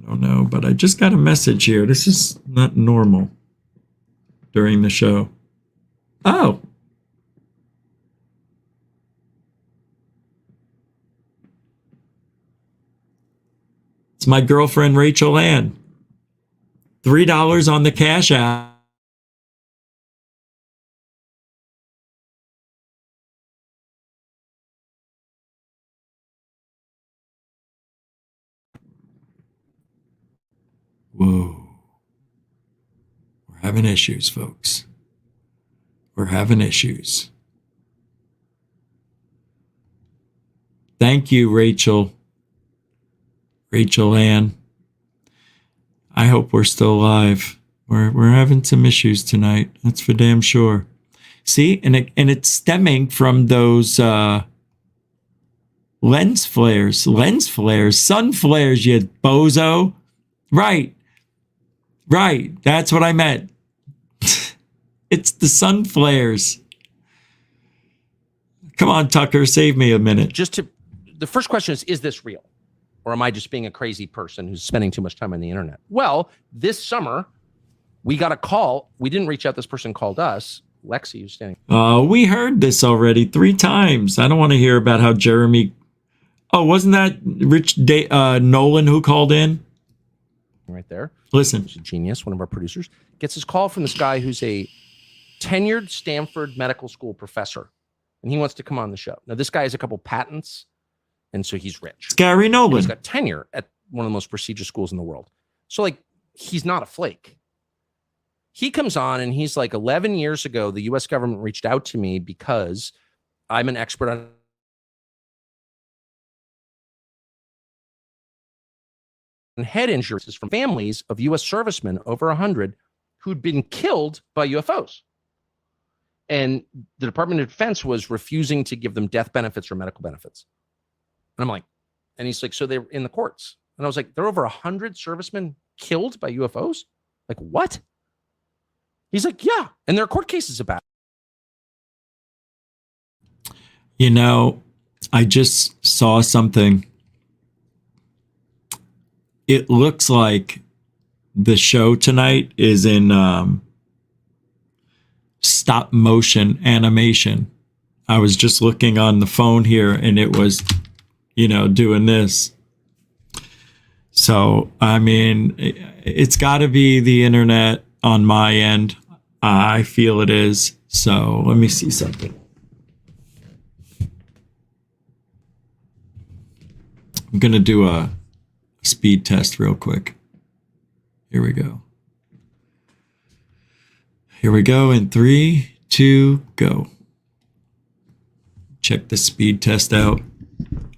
don't know, but I just got a message here. This is not normal during the show. Oh. It's my girlfriend, Rachel Ann. $3 on the Cash App. Whoa. We're having issues, folks. We're having issues. Thank you, Rachel. Rachel Ann. I hope we're still alive. We're having some issues tonight. That's for damn sure. See, and it's stemming from those lens flares, sun flares, you bozo. Right. That's what I meant. It's the sun flares. Come on, Tucker, save me a minute. The first question is this real? Or am I just being a crazy person who's spending too much time on the internet? Well, this summer, we got a call. We didn't reach out. This person called us. Lexi, who's standing. We heard this already 3 times. I don't want to hear about how Jeremy... Oh, wasn't that Rich Nolan who called in? Right there. Listen. He's a genius, one of our producers. Gets his call from this guy who's a tenured Stanford medical school professor. And he wants to come on the show. Now, this guy has a couple patents. And so he's rich. Gary Nolan. And he's got tenure at one of the most prestigious schools in the world. So, like, he's not a flake. He comes on and he's like, 11 years ago, the U.S. government reached out to me because I'm an expert on head injuries from families of U.S. servicemen, over 100, who'd been killed by UFOs. And the Department of Defense was refusing to give them death benefits or medical benefits. And I'm like, and he's like, so they're in the courts. And I was like, there are over 100 servicemen killed by UFOs? Like, what? He's like, yeah. And there are court cases about it. You know, I just saw something. It looks like the show tonight is in stop motion animation. I was just looking on the phone here and it was, doing this. So, I mean, it's got to be the internet on my end. I feel it is. So let me see something. I'm going to do a speed test real quick. Here we go. Here we go in 3, 2, go. Check the speed test out.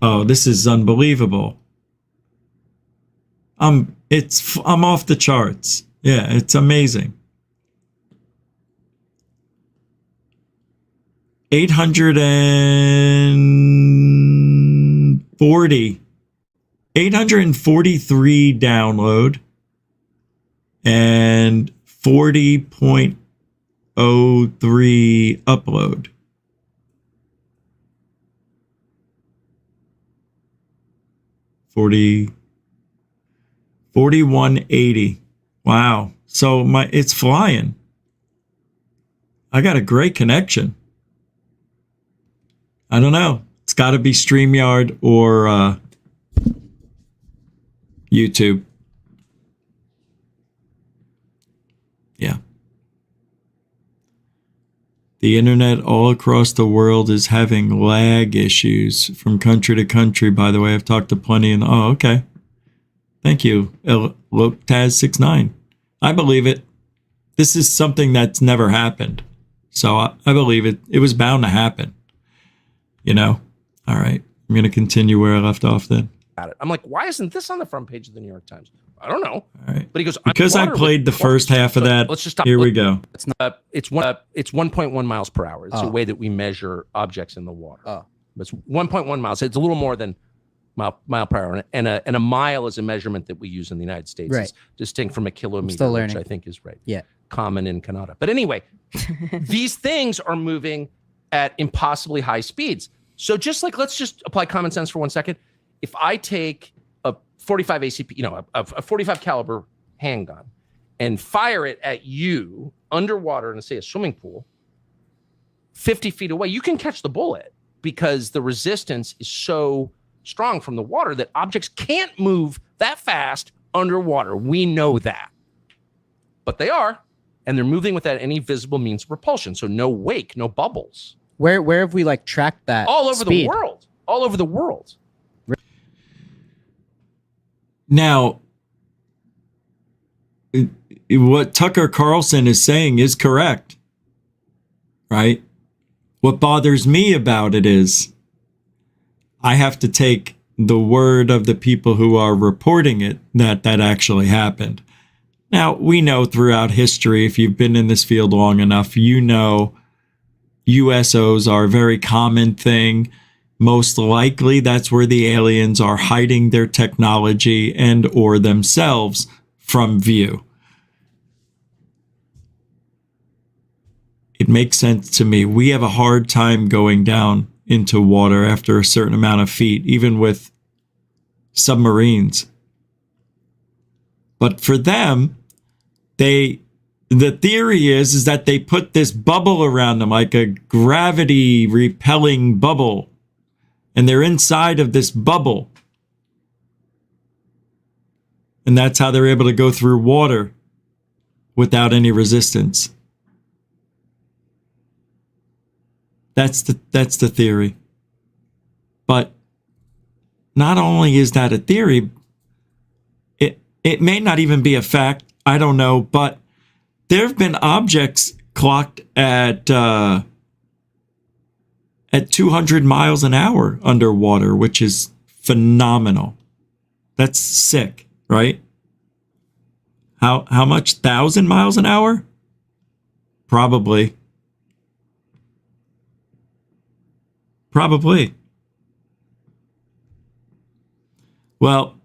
Oh, this is unbelievable. I'm off the charts. Yeah, it's amazing. 843 download. and 40.03 upload. $40 4180. Wow. So it's flying. I got a great connection. I don't know. It's got to be StreamYard or YouTube. Yeah. The internet all across the world is having lag issues from country to country. By the way, I've talked to plenty and okay. Thank you, Taz69. I believe it. This is something that's never happened. So I believe it. It was bound to happen. You know? All right. I'm going to continue where I left off then. I'm like, why isn't this on the front page of the New York Times? I don't know. All right. But he goes, because I played the first half of that. Let's just stop. Here we go. It's 1.1 miles per hour. It's a way that we measure objects in the water. It's 1.1 miles. It's a little more than mile per hour, and a mile is a measurement that we use in the United States. Right. It's distinct from a kilometer, still which learning. I think is right. Yeah. Common in Canada. But anyway, these things are moving at impossibly high speeds. So let's just apply common sense for 1 second. If I take a 45 ACP, a 45 caliber handgun and fire it at you underwater in, say, a swimming pool, 50 feet away, you can catch the bullet because the resistance is so strong from the water that objects can't move that fast underwater. We know that. But they are, and they're moving without any visible means of propulsion. So no wake, no bubbles. Where have we tracked that? All over speed? the world. All over the world. Now, what Tucker Carlson is saying is correct, right? What bothers me about it is I have to take the word of the people who are reporting it that actually happened. Now, we know throughout history, if you've been in this field long enough, you know USOs are a very common thing. Most likely, that's where the aliens are hiding their technology and or themselves from view. It makes sense to me. We have a hard time going down into water after a certain amount of feet, even with submarines. But for them, the theory is that they put this bubble around them, like a gravity repelling bubble. And they're inside of this bubble. And that's how they're able to go through water without any resistance. That's the theory. But not only is that a theory, it may not even be a fact. I don't know. But there have been objects clocked at 200 miles an hour underwater, which is phenomenal. That's sick, right? How much? 1,000 miles an hour? Probably. Well,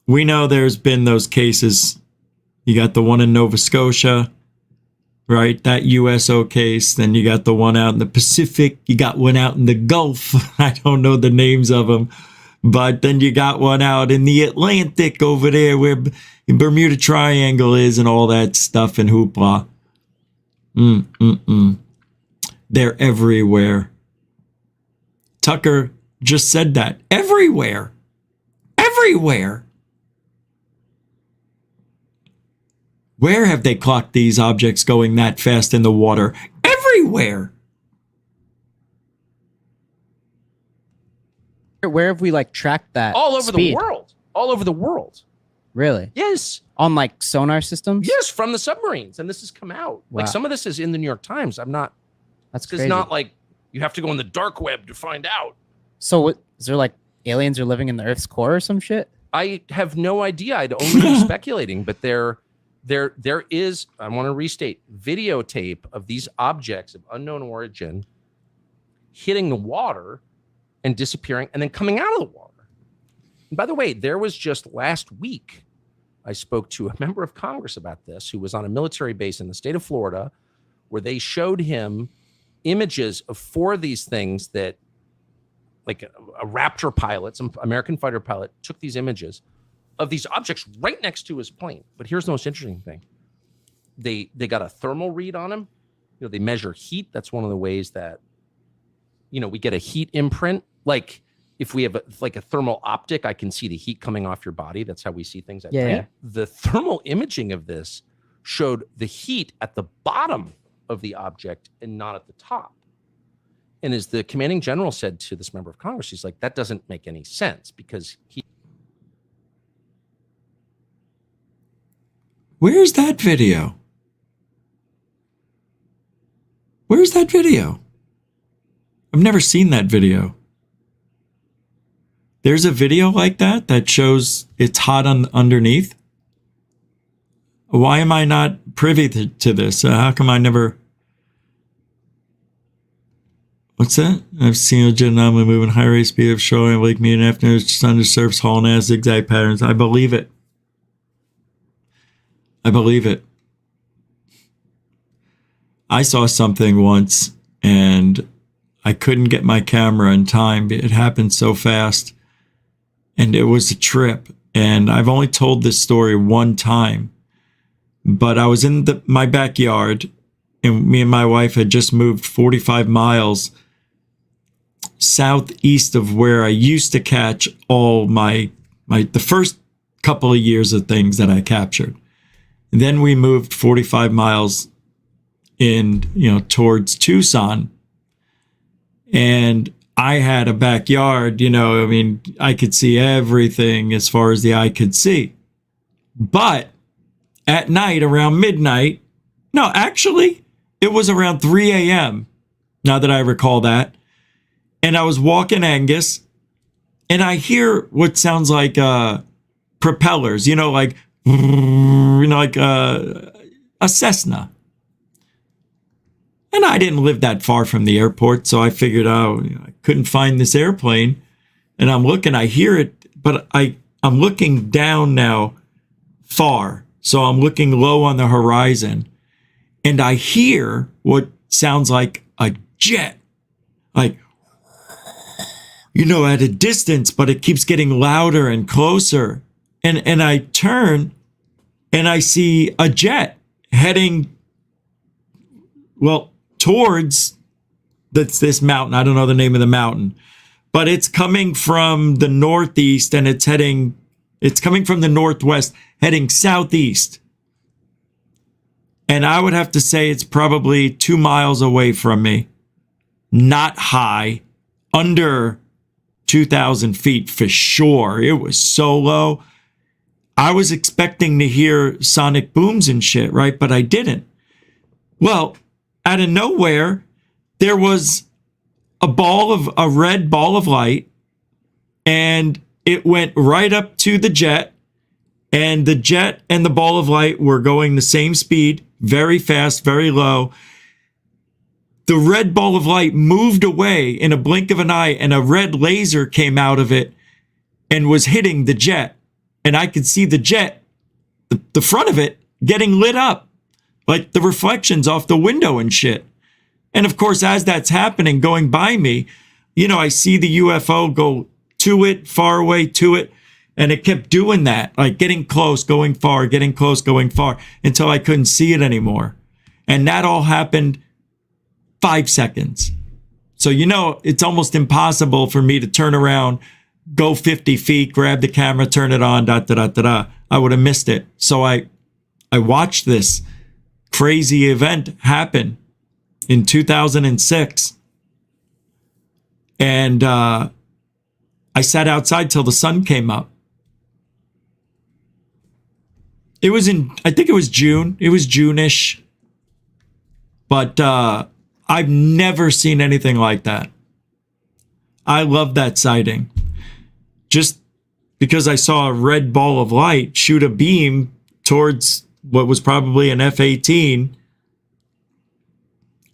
we know there's been those cases. You got the one in Nova Scotia, right? That USO case. Then you got the one out in the Pacific. You got one out in the Gulf. I don't know the names of them. But then you got one out in the Atlantic over there where Bermuda Triangle is and all that stuff and hoopla. They're everywhere. Tucker just said that. Everywhere. Everywhere. Where have they clocked these objects going that fast in the water? Everywhere. Where have we tracked that? All over speed? the world. All over the world. Really? Yes. On sonar systems? Yes, from the submarines. And this has come out. Wow. Some of this is in the New York Times. That's crazy. It's not you have to go on the dark web to find out. So is there aliens are living in the Earth's core or some shit? I have no idea. I'd only be speculating, but there is, I want to restate, videotape of these objects of unknown origin hitting the water and disappearing and then coming out of the water. And by the way, there was just last week I spoke to a member of Congress about this who was on a military base in the state of Florida, where they showed him images of 4 of these things that, like a Raptor pilot, some American fighter pilot, took these images of these objects right next to his plane. But here's the most interesting thing. They got a thermal read on him. They measure heat. That's one of the ways that, we get a heat imprint. Like if we have a thermal optic, I can see the heat coming off your body. That's how we see things at night. The thermal imaging of this showed the heat at the bottom of the object and not at the top. And as the commanding general said to this member of Congress, he's like, that doesn't make any sense because Where's that video? Where's that video? I've never seen that video. There's a video like that shows it's hot underneath. Why am I not privy to this? How come I never... What's that? I've seen a jet anomaly moving high rate speed of showing Lake Mead afternoon sun surface hauling ass zigzag patterns. I believe it. I believe it. I saw something once and I couldn't get my camera in time. It happened so fast and it was a trip. And I've only told this story one time, but I was in my backyard and me and my wife had just moved 45 miles southeast of where I used to catch all the first couple of years of things that I captured. And then we moved 45 miles towards Tucson. And I had a backyard, I could see everything as far as the eye could see. But at night, around midnight, no, actually, it was around 3 a.m., now that I recall that. And I was walking Angus, and I hear what sounds like propellers, like a Cessna. And I didn't live that far from the airport, so I figured I couldn't find this airplane. And I'm looking, I hear it, but I'm looking down now far. So I'm looking low on the horizon. And I hear what sounds like a jet. Like, at a distance, but it keeps getting louder and closer. And I turn and I see a jet heading, towards this mountain. I don't know the name of the mountain, but it's coming from the northeast and it's coming from the northwest, heading southeast. And I would have to say it's probably 2 miles away from me, not high, under 2,000 feet for sure. It was so low. I was expecting to hear sonic booms and shit, right? But I didn't. Well, out of nowhere, there was a red ball of light, and it went right up to the jet, and the jet and the ball of light were going the same speed, very fast, very low. The red ball of light moved away in a blink of an eye, and a red laser came out of it and was hitting the jet. And I could see the jet, the front of it, getting lit up, like the reflections off the window and shit. And of course, as that's happening, going by me, I see the UFO go to it, far away to it. And it kept doing that, like getting close, going far, getting close, going far, until I couldn't see it anymore. And that all happened 5 seconds. So, it's almost impossible for me to turn around, go 50 feet, grab the camera, turn it on, I would have missed it. So I watched this crazy event happen in 2006. And I sat outside till the sun came up. It was I think it was June. It was June-ish. But I've never seen anything like that. I love that sighting. Just because I saw a red ball of light shoot a beam towards what was probably an F-18,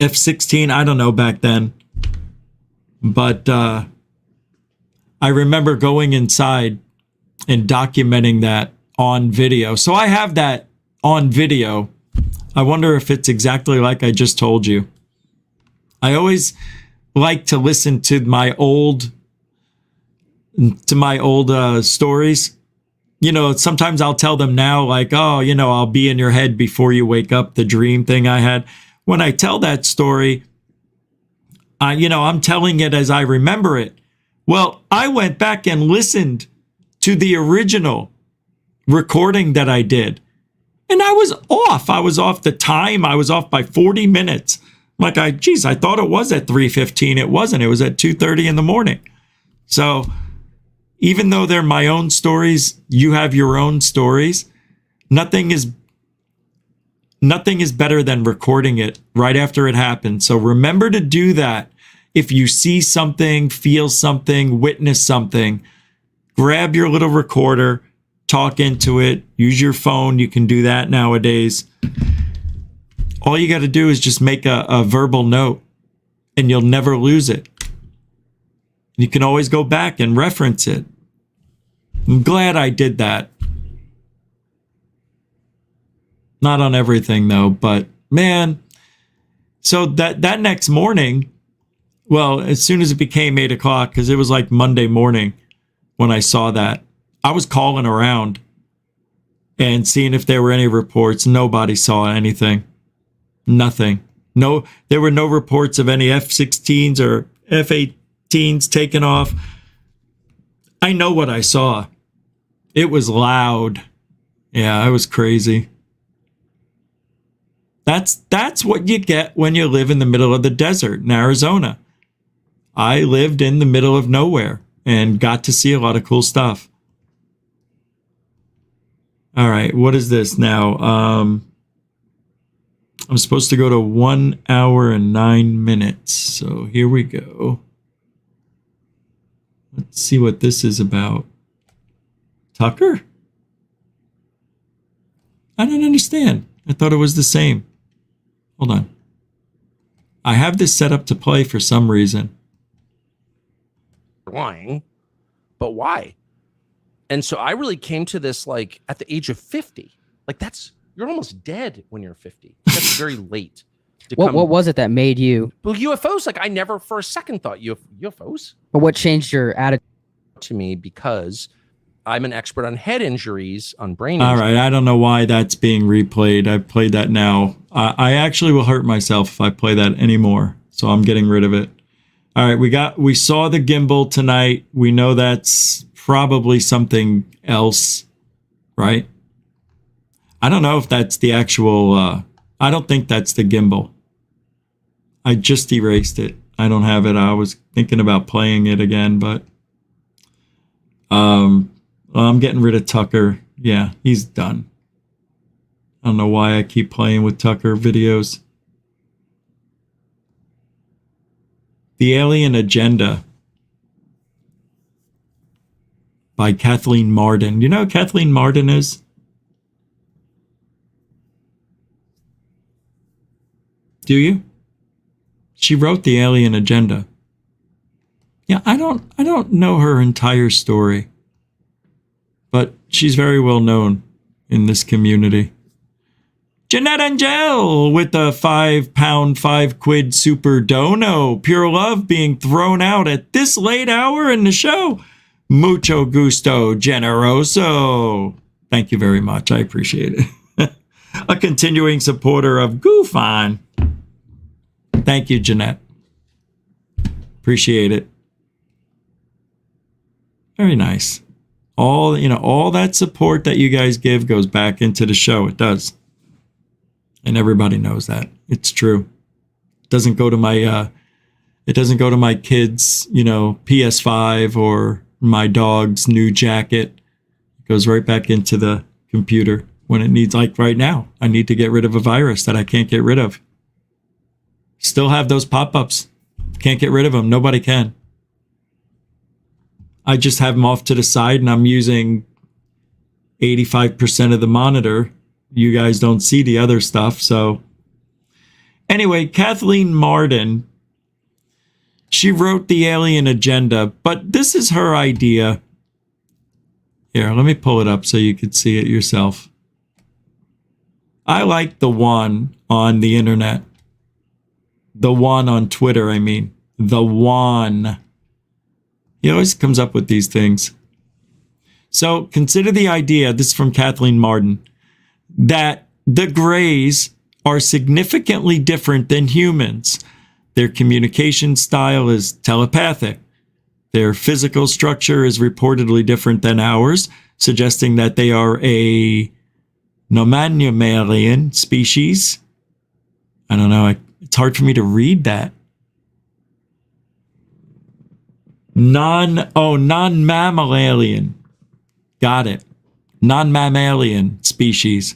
F-16, I don't know back then. But I remember going inside and documenting that on video. So I have that on video. I wonder if it's exactly like I just told you. I always like to listen to my old stories. You know, sometimes I'll tell them now, like, oh, you know, I'll be in your head before you wake up, the dream thing I had. When I tell that story, I'm telling it as I remember it. Well, I went back and listened to the original recording that I did. And I was off. I was off the time. I was off by 40 minutes. Like, I thought it was at 3:15. It wasn't. It was at 2:30 in the morning. So even though they're my own stories, you have your own stories. Nothing is better than recording it right after it happened. So remember to do that. If you see something, feel something, witness something, grab your little recorder, talk into it, use your phone. You can do that nowadays. All you got to do is just make a verbal note and you'll never lose it. You can always go back and reference it. I'm glad I did that. Not on everything though, but man. So that next morning, well, as soon as it became 8 o'clock, because it was like Monday morning when I saw that, I was calling around and seeing if there were any reports. Nobody saw anything. Nothing. No, there were no reports of any F-16s or F-18s taken off. I know what I saw. It was loud. Yeah, it was crazy. That's what you get when you live in the middle of the desert in Arizona. I lived in the middle of nowhere and got to see a lot of cool stuff. All right, what is this now? I'm supposed to go to 1 hour and 9 minutes. So here we go. Let's see what this is about. Tucker? I don't understand. I thought it was the same. Hold on. I have this set up to play for some reason. Lying, but why? And so I really came to this like at the age of 50. Like you're almost dead when you're 50. That's very late. What was it that made you? Well, UFOs, like I never for a second thought UFOs. But what changed your attitude to me? Because I'm an expert on head injuries, on brain injuries. All right, I don't know why that's being replayed. I've played that now. I actually will hurt myself if I play that anymore. So I'm getting rid of it. All right, we saw the gimbal tonight. We know that's probably something else, right? I don't know if that's the actual, I don't think that's the gimbal. I just erased it. I don't have it. I was thinking about playing it again, but I'm getting rid of Tucker. Yeah, he's done. I don't know why I keep playing with Tucker videos. The Alien Agenda by Kathleen Marden. You know who Kathleen Marden is? Do you? She wrote The Alien Agenda. Yeah, I don't know her entire story, but she's very well known in this community. Jeanette Angel with the £5, £5 super dono. Pure love being thrown out at this late hour in the show. Mucho gusto, generoso. Thank you very much. I appreciate it. A continuing supporter of Goof On. Thank you, Jeanette. Appreciate it. Very nice. All that support that you guys give goes back into the show. It does. And everybody knows that. It's true. It doesn't go to my kids, PS5 or my dog's new jacket. It goes right back into the computer when it needs, like right now. I need to get rid of a virus that I can't get rid of. Still have those pop-ups. Can't get rid of them. Nobody can. I just have them off to the side and I'm using 85% of the monitor. You guys don't see the other stuff. So anyway, Kathleen Marden, she wrote The Alien Agenda, but this is her idea. Here, let me pull it up so you can see it yourself. I like the one on the internet. The one on Twitter, I mean. The one. He always comes up with these things. So consider the idea, this is from Kathleen Martin, that the Greys are significantly different than humans. Their communication style is telepathic. Their physical structure is reportedly different than ours, suggesting that they are a non-mammalian species. I don't know. It's hard for me to read that. Non-mammalian. Got it. Non-mammalian species.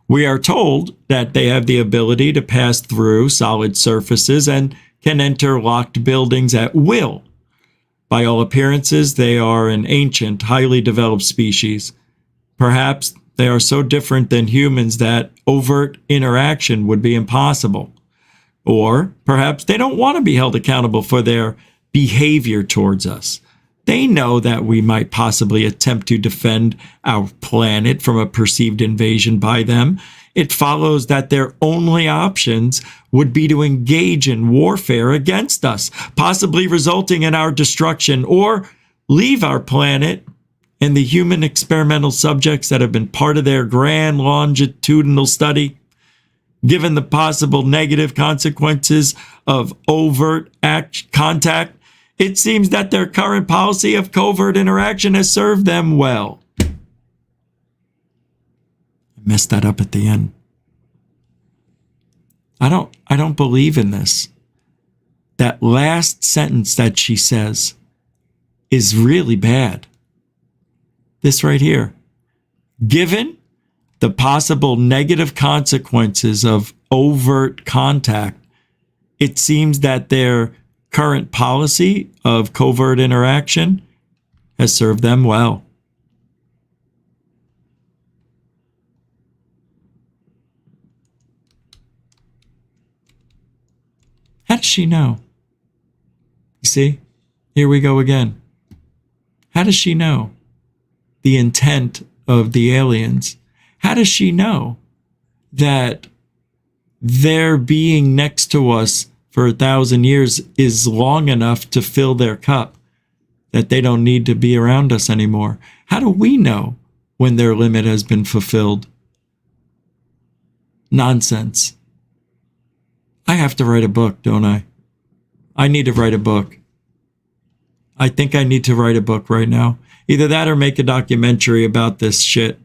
We are told that they have the ability to pass through solid surfaces and can enter locked buildings at will. By all appearances, they are an ancient, highly developed species. Perhaps they are so different than humans that overt interaction would be impossible. Or perhaps they don't want to be held accountable for their behavior towards us. They know that we might possibly attempt to defend our planet from a perceived invasion by them. It follows that their only options would be to engage in warfare against us, possibly resulting in our destruction, or leave our planet and the human experimental subjects that have been part of their grand longitudinal study. Given the possible negative consequences of overt contact, it seems that their current policy of covert interaction has served them well. I messed that up at the end. I don't believe in this. That last sentence that she says is really bad. This right here. Given the possible negative consequences of overt contact, it seems that their current policy of covert interaction has served them well. How does she know? You see, here we go again. How does she know the intent of the aliens? How does she know that their being next to us for 1,000 years is long enough to fill their cup, that they don't need to be around us anymore? How do we know when their limit has been fulfilled? Nonsense. I have to write a book, don't I? I need to write a book. I think I need to write a book right now. Either that or make a documentary about this shit.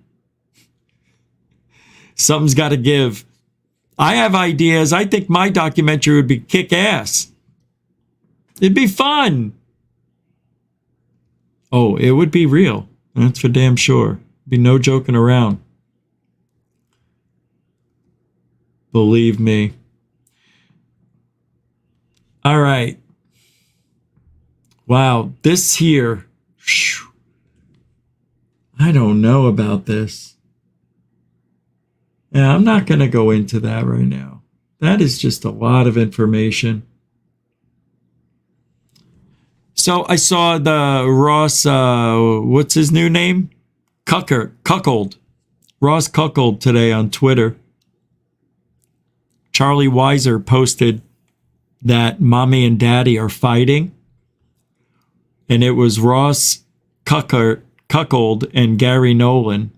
Something's got to give. I have ideas. I think my documentary would be kick-ass. It'd be fun. Oh, it would be real. That's for damn sure. Be no joking around. Believe me. All right. Wow, this here. I don't know about this. Yeah, I'm not going to go into that right now. That is just a lot of information. So I saw the Ross, what's his new name? Cuckold. Ross Cuckold today on Twitter. Charlie Weiser posted that mommy and daddy are fighting. And it was Ross Cuckold and Gary Nolan.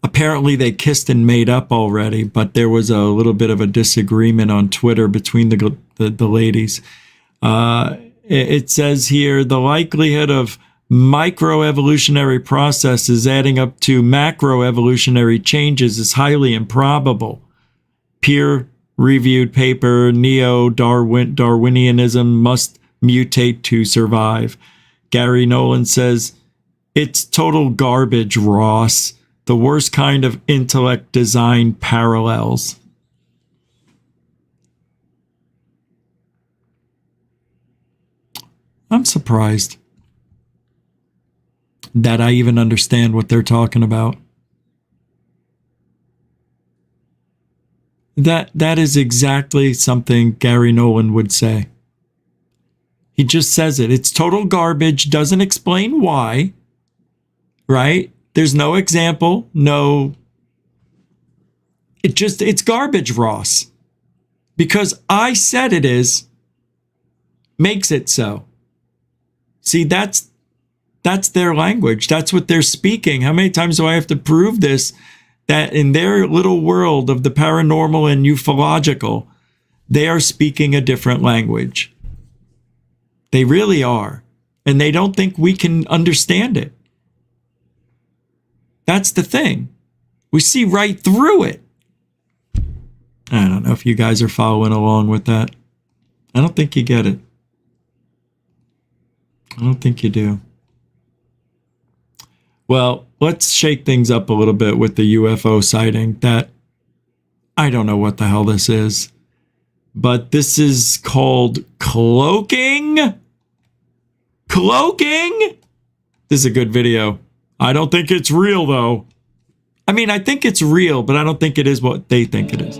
Apparently they kissed and made up already, but there was a little bit of a disagreement on Twitter between the ladies. It says here, the likelihood of microevolutionary processes adding up to macroevolutionary changes is highly improbable. Peer-reviewed paper, Neo-Darwinianism must mutate to survive. Gary Nolan says, it's total garbage, Ross. The worst kind of intellect design parallels. I'm surprised that I even understand what they're talking about. That is exactly something Gary Nolan would say. He just says it. It's total garbage, doesn't explain why. right? There's no example, no. It's garbage, Ross. Because I said it is, makes it so. See, that's their language. That's what they're speaking. How many times do I have to prove this? That in their little world of the paranormal and ufological, they are speaking a different language. They really are. And they don't think we can understand it. That's the thing. We see right through it. I don't know if you guys are following along with that. I don't think you get it. I don't think you do. Well, let's shake things up a little bit with the UFO sighting. That I don't know what the hell this is, but this is called cloaking. Cloaking? This is a good video. I don't think it's real, though. I mean, I think it's real, but I don't think it is what they think it is.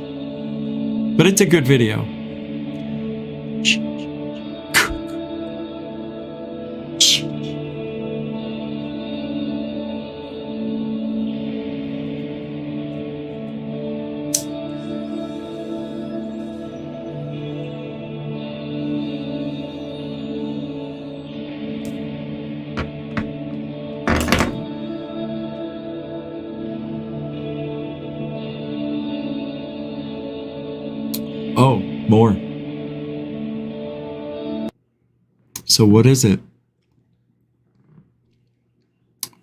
But it's a good video. Oh, more. So what is it?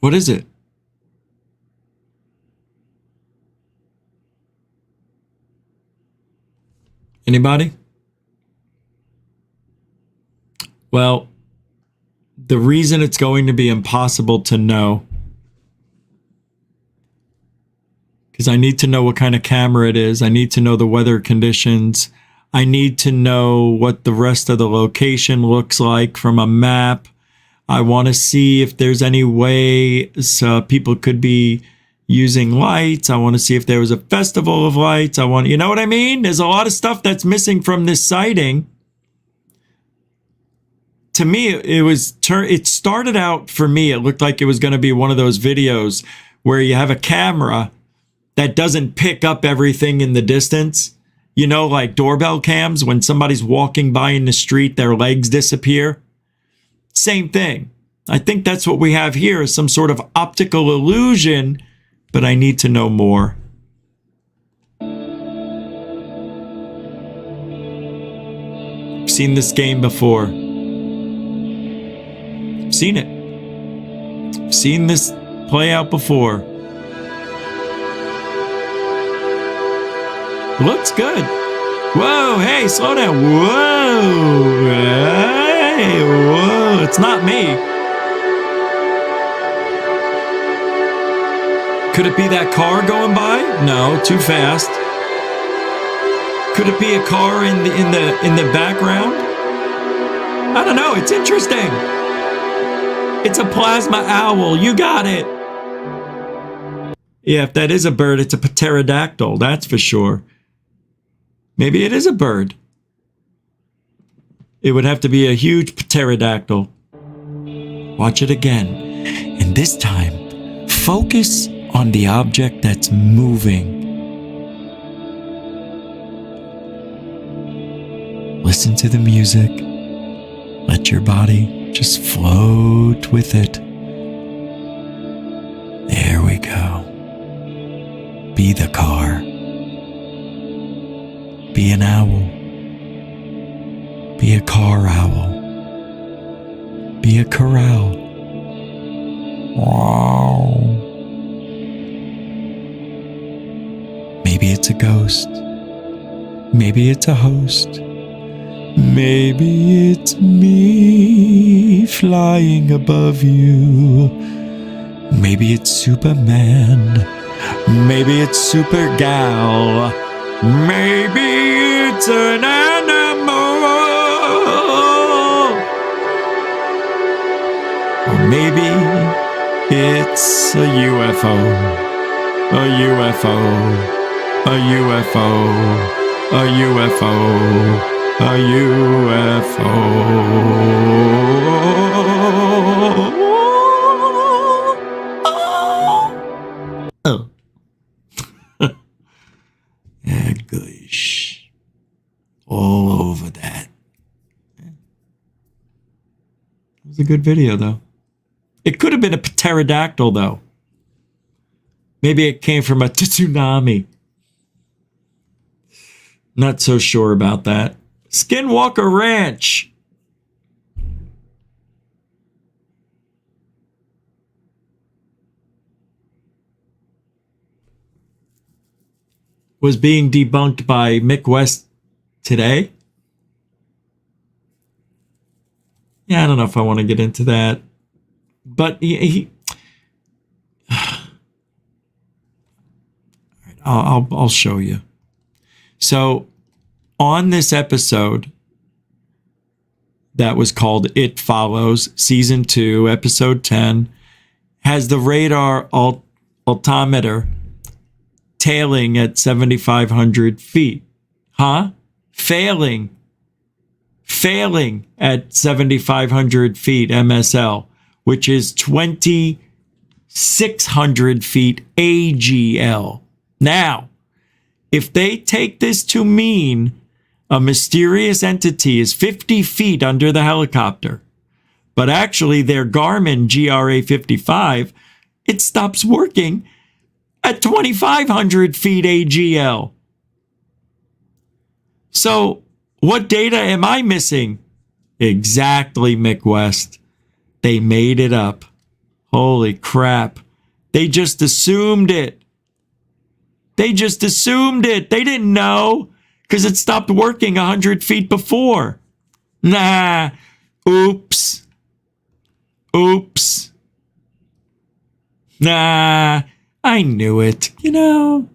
What is it? Anybody? Well, the reason it's going to be impossible to know, because I need to know what kind of camera it is. I need to know the weather conditions. I need to know what the rest of the location looks like from a map. I want to see if there's any way people could be using lights. I want to see if there was a festival of lights. You know what I mean? There's a lot of stuff that's missing from this sighting. To me, it started out for me, it looked like it was going to be one of those videos where you have a camera that doesn't pick up everything in the distance. You know, like doorbell cams, when somebody's walking by in the street, their legs disappear. Same thing. I think that's what we have here, is some sort of optical illusion, but I need to know more. I've seen this game before. I've seen it. I've seen this play out before. Looks good. Whoa, hey, slow down. Whoa, hey, whoa. It's not me. Could it be that car going by? No, too fast. Could it be a car in the background? I don't know. It's interesting. It's a plasma owl. You got it. Yeah, if that is a bird, it's a pterodactyl. That's for sure. Maybe it is a bird. It would have to be a huge pterodactyl. Watch it again. And this time, focus on the object that's moving. Listen to the music. Let your body just float with it. There we go. Be the car. Be an owl. Be a car owl. Be a corral. Wow. Maybe it's a ghost. Maybe it's a host. Maybe it's me flying above you. Maybe it's Superman. Maybe it's Supergal. Maybe it's an animal. Or maybe it's a UFO. A UFO. A UFO. A UFO. A UFO. Oh. a good video, though. It could have been a pterodactyl, though. Maybe it came from a tsunami. Not so sure about that. Skinwalker Ranch. Was being debunked by Mick West today. Yeah, I don't know if I want to get into that. But I'll show you. So on this episode that was called It Follows, Season 2, Episode 10, has the radar altimeter tailing at 7,500 feet. Huh? Failing at 7,500 feet MSL, which is 2,600 feet AGL. Now, if they take this to mean a mysterious entity is 50 feet under the helicopter, but actually their Garmin GRA 55, it stops working at 2,500 feet AGL. So what data am I missing? Exactly, Mick West. They made it up. Holy crap. They just assumed it. They just assumed it. They didn't know because it stopped working 100 feet before. Nah. Oops. Nah. I knew it. You know,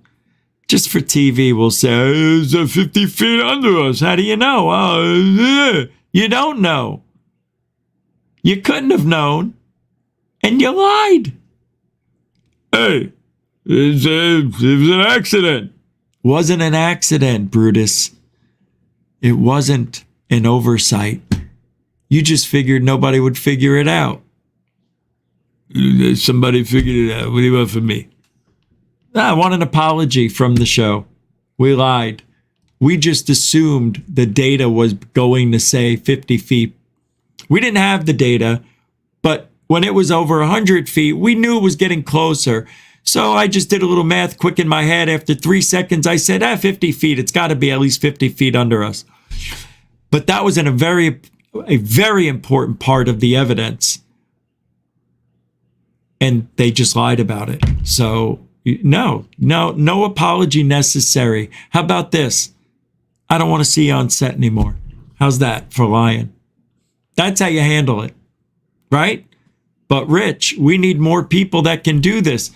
just for TV, we'll say, it's 50 feet under us. How do you know? You don't know. You couldn't have known. And you lied. Hey, it was an accident. Wasn't an accident, Brutus. It wasn't an oversight. You just figured nobody would figure it out. Somebody figured it out. What do you want from me? I want an apology from the show. We lied. We just assumed the data was going to say 50 feet. We didn't have the data, but when it was over 100 feet, we knew it was getting closer. So I just did a little math quick in my head. After 3 seconds, I said, 50 feet. It's got to be at least 50 feet under us. But that was a very important part of the evidence. And they just lied about it. So no apology necessary. How about this? I don't want to see you on set anymore. How's that for lying? That's how you handle it, right? But Rich, we need more people that can do this.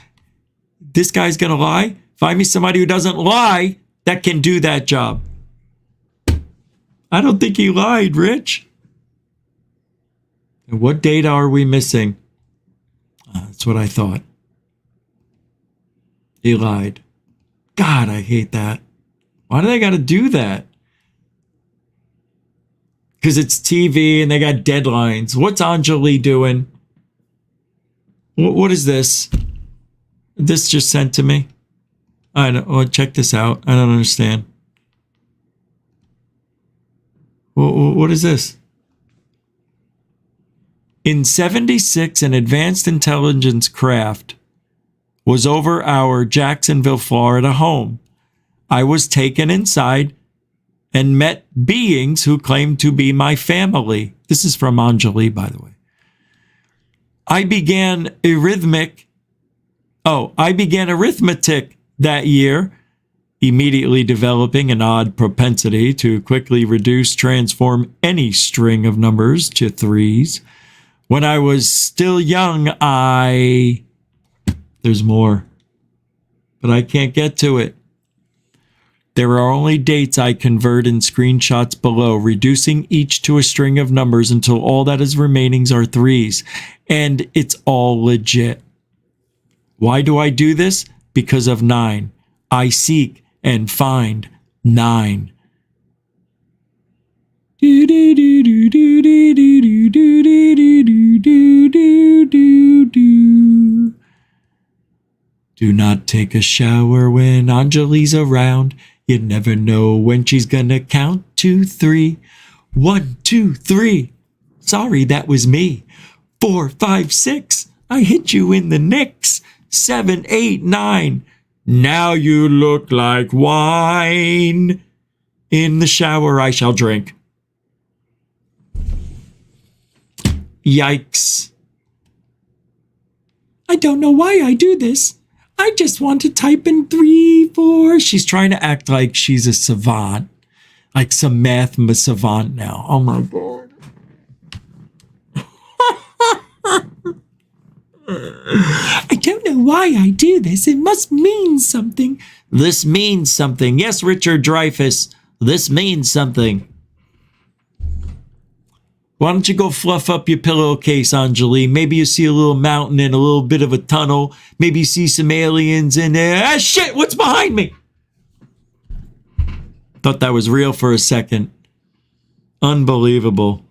This guy's going to lie? Find me somebody who doesn't lie that can do that job. I don't think he lied, Rich. And what data are we missing? That's what I thought. He lied. God, I hate that. Why do they got to do that? Because it's TV and they got deadlines. What's Anjali doing? What is this? This just sent to me. I don't. Oh, check this out. I don't understand. What is this? In 76, an advanced intelligence craft was over our Jacksonville, Florida home. I was taken inside and met beings who claimed to be my family. This is from Anjali, by the way. I began arithmetic that year, immediately developing an odd propensity to quickly transform any string of numbers to threes. When I was still young, there's more, but I can't get to it. There are only dates I convert in screenshots below, reducing each to a string of numbers until all that is remaining are threes. And it's all legit. Why do I do this? Because of 9. I seek and find 9. Do not take a shower when Anjali's around. You never know when she's gonna count to 3. 1, 2, 3. Sorry, that was me. 4, 5, 6. I hit you in the nicks. 7, 8, 9. Now you look like wine. In the shower I shall drink. Yikes. I don't know why I do this. I just want to type in 3, 4. She's trying to act like she's a savant. Like some math savant now. Oh my God. I don't know why I do this. It must mean something. This means something. Yes, Richard Dreyfuss. This means something. Why don't you go fluff up your pillowcase, Anjali? Maybe you see a little mountain and a little bit of a tunnel. Maybe you see some aliens in there. Ah, shit, what's behind me? Thought that was real for a second. Unbelievable.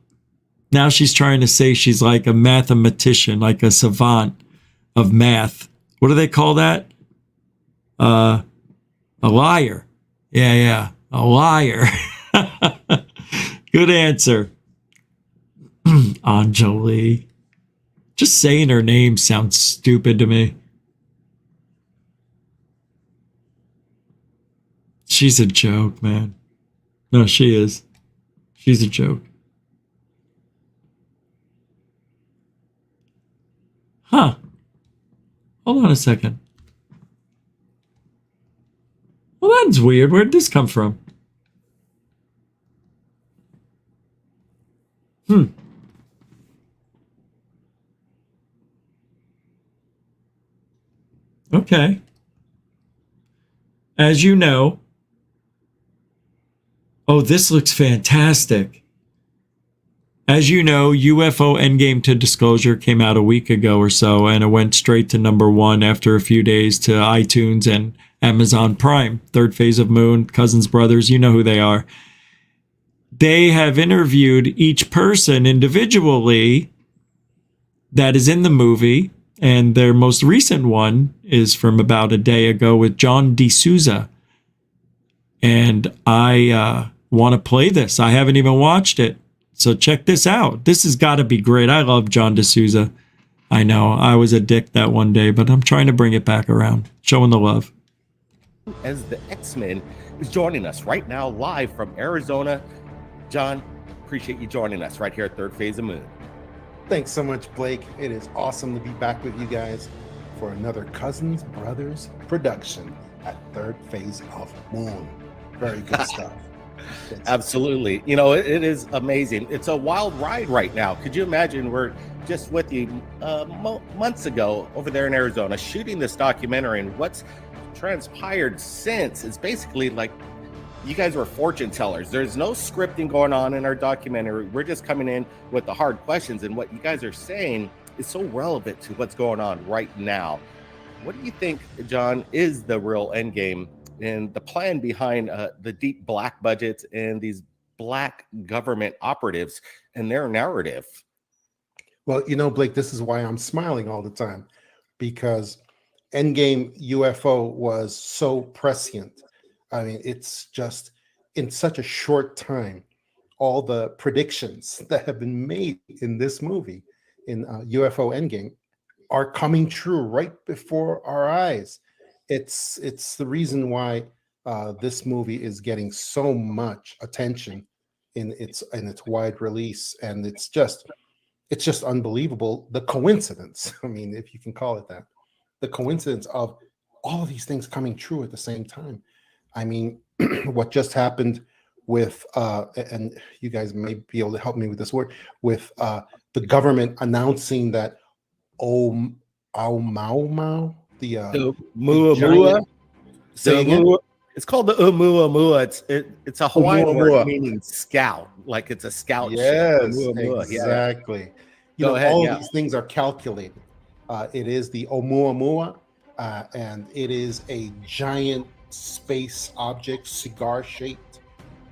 Now she's trying to say she's like a mathematician, like a savant of math. What do they call that? A liar. Yeah, a liar. Good answer. Anjali. Just saying her name sounds stupid to me. She's a joke, man. No, she is. She's a joke. Huh. Hold on a second. Well, that's weird. Where'd this come from? Okay. As you know. Oh, this looks fantastic. As you know, UFO Endgame to Disclosure came out a week ago or so, and it went straight to #1 after a few days to iTunes and Amazon Prime. Third Phase of Moon, Cousins Brothers, you know who they are. They have interviewed each person individually that is in the movie, and their most recent one is from about a day ago with John D'Souza. And I want to play this. I haven't even watched it. So check this out. This has got to be great. I love John D'Souza. I know I was a dick that one day, but I'm trying to bring it back around. Showing the love. As the X-Men is joining us right now live from Arizona. John, appreciate you joining us right here at Third Phase of Moon. Thanks so much, Blake. It is awesome to be back with you guys for another Cousins Brothers production at Third Phase of Moon. Very good stuff. Absolutely. You know, it is amazing. It's a wild ride right now. Could you imagine? We're just with you months ago over there in Arizona shooting this documentary, and what's transpired since is basically like you guys were fortune tellers. There's no scripting going on in our documentary. We're just coming in with the hard questions, and what you guys are saying is so relevant to what's going on right now. What do you think, John, is the real end game and the plan behind the deep black budgets and these black government operatives and their narrative? Well, you know, Blake, this is why I'm smiling all the time, because Endgame UFO was so prescient. I mean, it's just in such a short time, all the predictions that have been made in this movie, in UFO Endgame, are coming true right before our eyes. It's the reason why this movie is getting so much attention in its wide release, and it's just unbelievable. The coincidence, I mean, if you can call it that, the coincidence of all of these things coming true at the same time. I mean, what just happened with and you guys may be able to help me with this word, with the government announcing that Oumuamua, the Muamua. It's called the Oumuamua. It's a Hawaiian word meaning scout, like it's a scout ship. Yes, Oumuamua. exactly. Yeah. You know, ahead, all of these things are calculated. It is the Oumuamua, and it is a giant space object, cigar-shaped.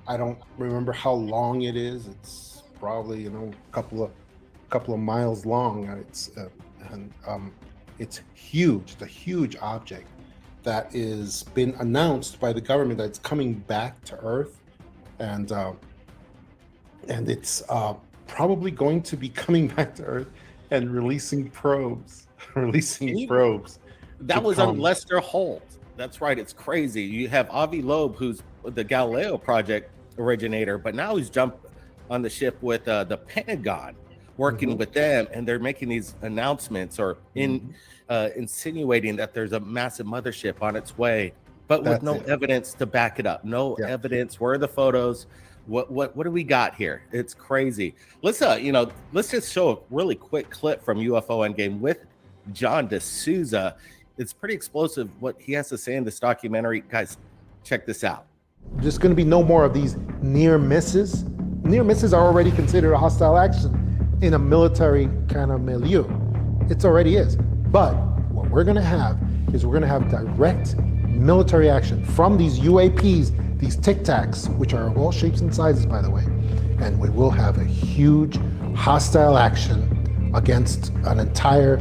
I don't remember how long it is. It's probably, you know, a couple of miles long. It's huge. It's a huge object that is been announced by the government that it's coming back to Earth, and it's probably going to be coming back to Earth and releasing probes, That was on Lester Holt. That's right. It's crazy. You have Avi Loeb, who's the Galileo project originator, but now he's jumped on the ship with the Pentagon, working with them, and they're making these announcements or insinuating that there's a massive mothership on its way, but with no evidence to back it up. No evidence. Where are the photos? What do we got here? It's crazy. Let's let's just show a really quick clip from UFO Endgame with John D'Souza. It's pretty explosive what he has to say in this documentary. Guys, check this out. There's going to be no more of these near misses. Near misses are already considered a hostile action in a military kind of milieu. It already is. But what we're going to have is we're going to have direct military action from these UAPs, these Tic Tacs, which are of all shapes and sizes, by the way. And we will have a huge hostile action against an entire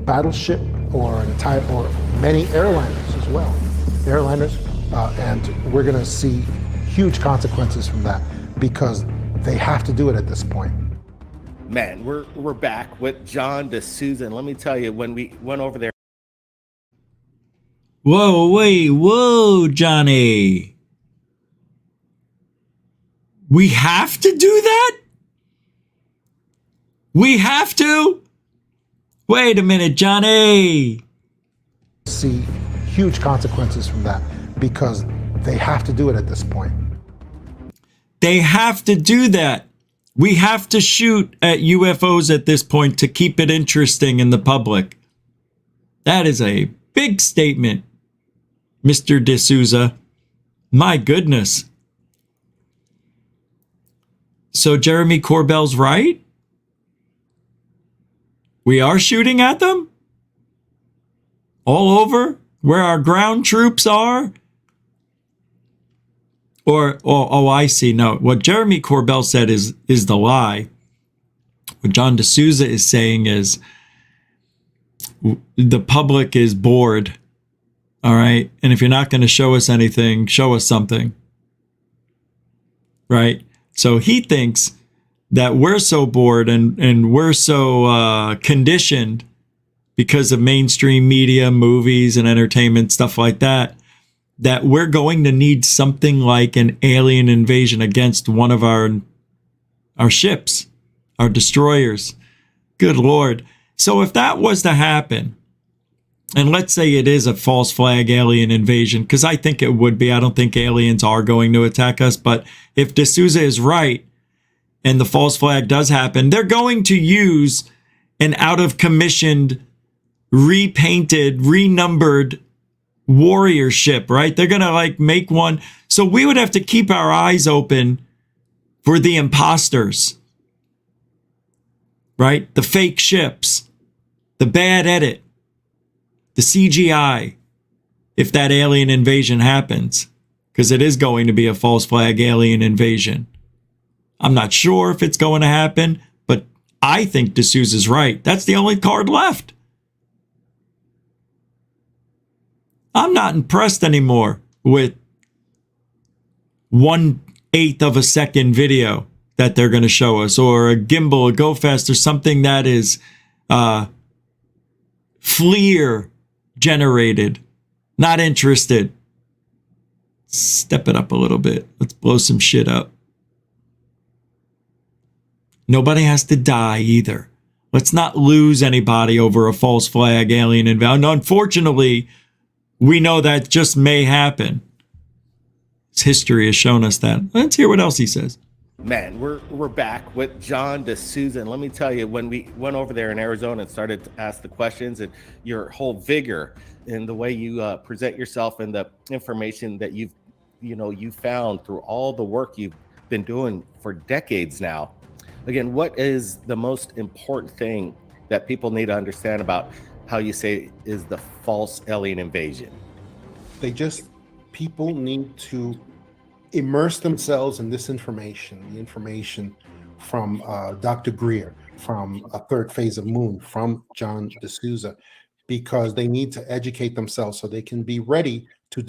battleship or many airliners as well. And we're going to see huge consequences from that because they have to do it at this point. Man, we're back with John D'Souza, and let me tell you, when we went over there. Whoa, Johnny. We have to do that? We have to? Wait a minute, Johnny. See huge consequences from that because they have to do it at this point. They have to do that. We have to shoot at UFOs at this point to keep it interesting in the public. That is a big statement, Mr. D'Souza. My goodness. So Jeremy Corbell's right? We are shooting at them? All over? Where our ground troops are? Oh, I see. No, what Jeremy Corbell said is the lie. What John D'Souza is saying is the public is bored. All right. And if you're not going to show us anything, show us something. Right. So he thinks that we're so bored and we're so conditioned because of mainstream media, movies and entertainment, stuff like that, that we're going to need something like an alien invasion against one of our ships, our destroyers. Good Lord. So if that was to happen, and let's say it is a false flag alien invasion, because I think it would be. I don't think aliens are going to attack us. But if D'Souza is right and the false flag does happen, they're going to use an out-of-commissioned, repainted, renumbered warrior ship, right? They're going to make one. So we would have to keep our eyes open for the imposters, right? The fake ships, the bad edit, the CGI, if that alien invasion happens, because it is going to be a false flag alien invasion. I'm not sure if it's going to happen, but I think D'Souza's right. That's the only card left. I'm not impressed anymore with 1/8 of a second video that they're going to show us, or a gimbal, a go fast, or something that is FLIR generated. Not interested. Step it up a little bit. Let's blow some shit up. Nobody has to die either. Let's not lose anybody over a false flag alien invasion. Unfortunately, we know that just may happen. History has shown us that. Let's hear what else he says. Man, we're back with John D'Souza, and let me tell you, when we went over there in Arizona and started to ask the questions, and your whole vigor and the way you present yourself and the information that you found through all the work you've been doing for decades now. Again, what is the most important thing that people need to understand about how you say is the false alien invasion? People need to immerse themselves in this information, the information from Dr. Greer, from A Third Phase of Moon, from John D'Souza, because they need to educate themselves so they can be ready to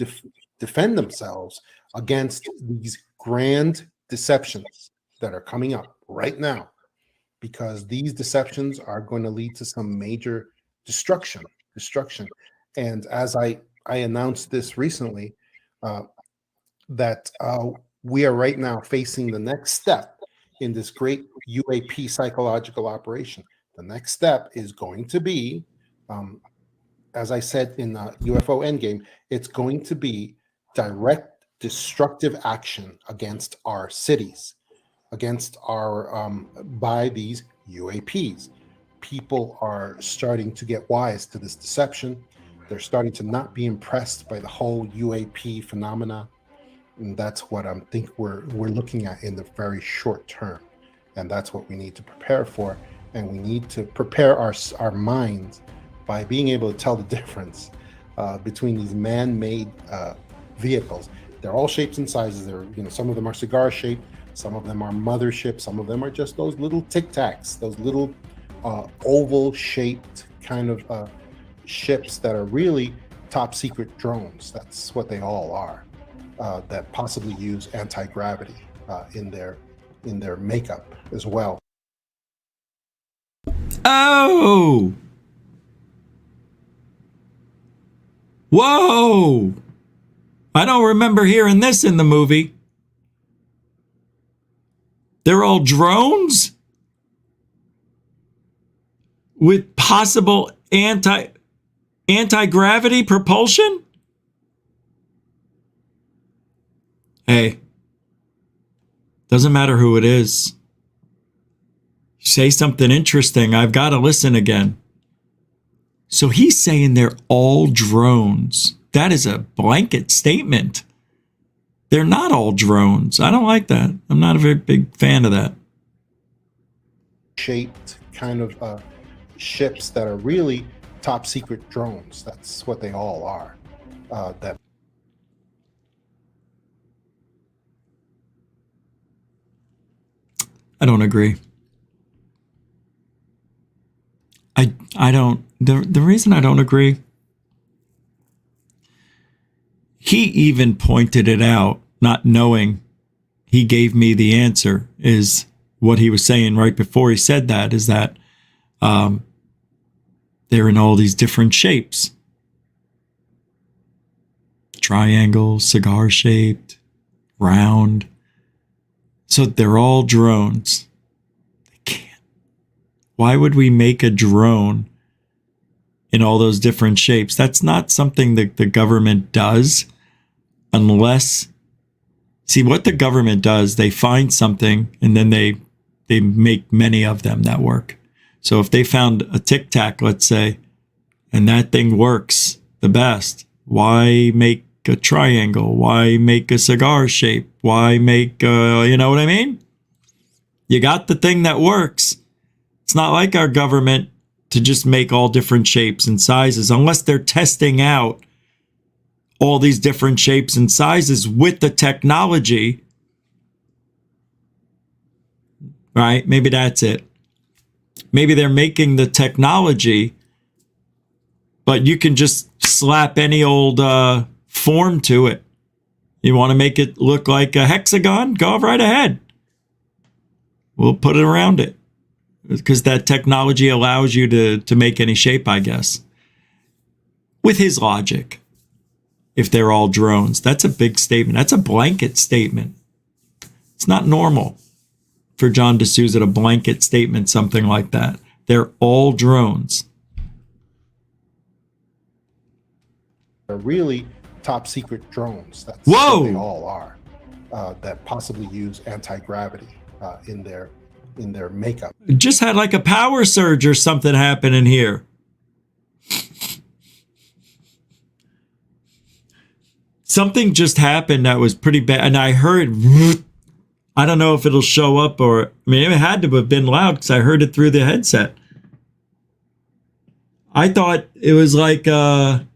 defend themselves against these grand deceptions that are coming up right now. because these deceptions are going to lead to some major destruction. And as I announced this recently, that we are right now facing the next step in this great UAP psychological operation. The next step is going to be, as I said in UFO Endgame, it's going to be direct destructive action against our cities, against our by these UAPs. People are starting to get wise to this deception. They're starting to not be impressed by the whole UAP phenomena. And that's what I think we're looking at in the very short term. And that's what we need to prepare for. And we need to prepare our minds by being able to tell the difference between these man-made vehicles. They're all shapes and sizes. They're, some of them are cigar shaped, some of them are mothership, some of them are just those little Tic Tacs, those little oval shaped kind of ships that are really top secret drones. That's what they all are, that possibly use anti-gravity in their makeup as well. Oh! Whoa! I don't remember hearing this in the movie. They're all drones? With possible anti-gravity propulsion? Hey, doesn't matter who it is. Say something interesting, I've got to listen again. So he's saying they're all drones. That is a blanket statement. They're not all drones. I don't like that. I'm not a very big fan of that. Shaped kind of ships that are really top secret drones. That's what they all are. I don't agree. I don't. The reason I don't agree, he even pointed it out, not knowing he gave me the answer, is what he was saying right before he said that, is that they're in all these different shapes. Triangle, cigar shaped, round. So they're all drones. Why would we make a drone in all those different shapes? That's not something that the government does unless, see what the government does, they find something and then they make many of them that work. So if they found a Tic Tac, let's say, and that thing works the best, why make a triangle? Why make a cigar shape? Why make, you know what I mean? You got the thing that works. It's not like our government to just make all different shapes and sizes unless they're testing out all these different shapes and sizes with the technology. Right? Maybe that's it. Maybe they're making the technology, but you can just slap any old form to it. You want to make it look like a hexagon? Go right ahead. We'll put it around it. Because that technology allows you to make any shape, I guess. With his logic, if they're all drones, that's a big statement. That's a blanket statement. It's not normal for John D'Souza to blanket statement something like that. They're all drones. They're really top secret drones. That's Whoa! what they all are, that possibly use anti-gravity in their makeup. Just had like a power surge or something happen in here. Something just happened that was pretty bad. And I heard, I don't know if it'll show up or, I mean, it had to have been loud because I heard it through the headset. I thought it was like, it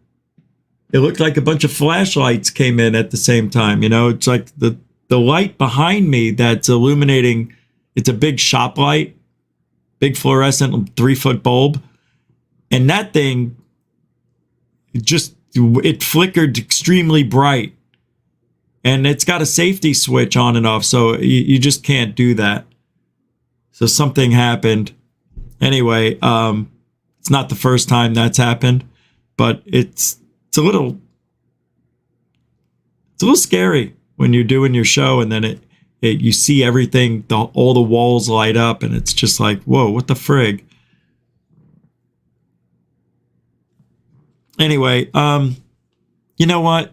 looked like a bunch of flashlights came in at the same time. You know, it's like the light behind me that's illuminating. It's a big shop light, big fluorescent 3-foot bulb. And that thing, it flickered extremely bright. And it's got a safety switch on and off, so you just can't do that. So something happened. Anyway, it's not the first time that's happened, but it's a little scary when you're doing your show and then you see everything, all the walls light up, and it's just like, whoa, what the frig? Anyway, you know what?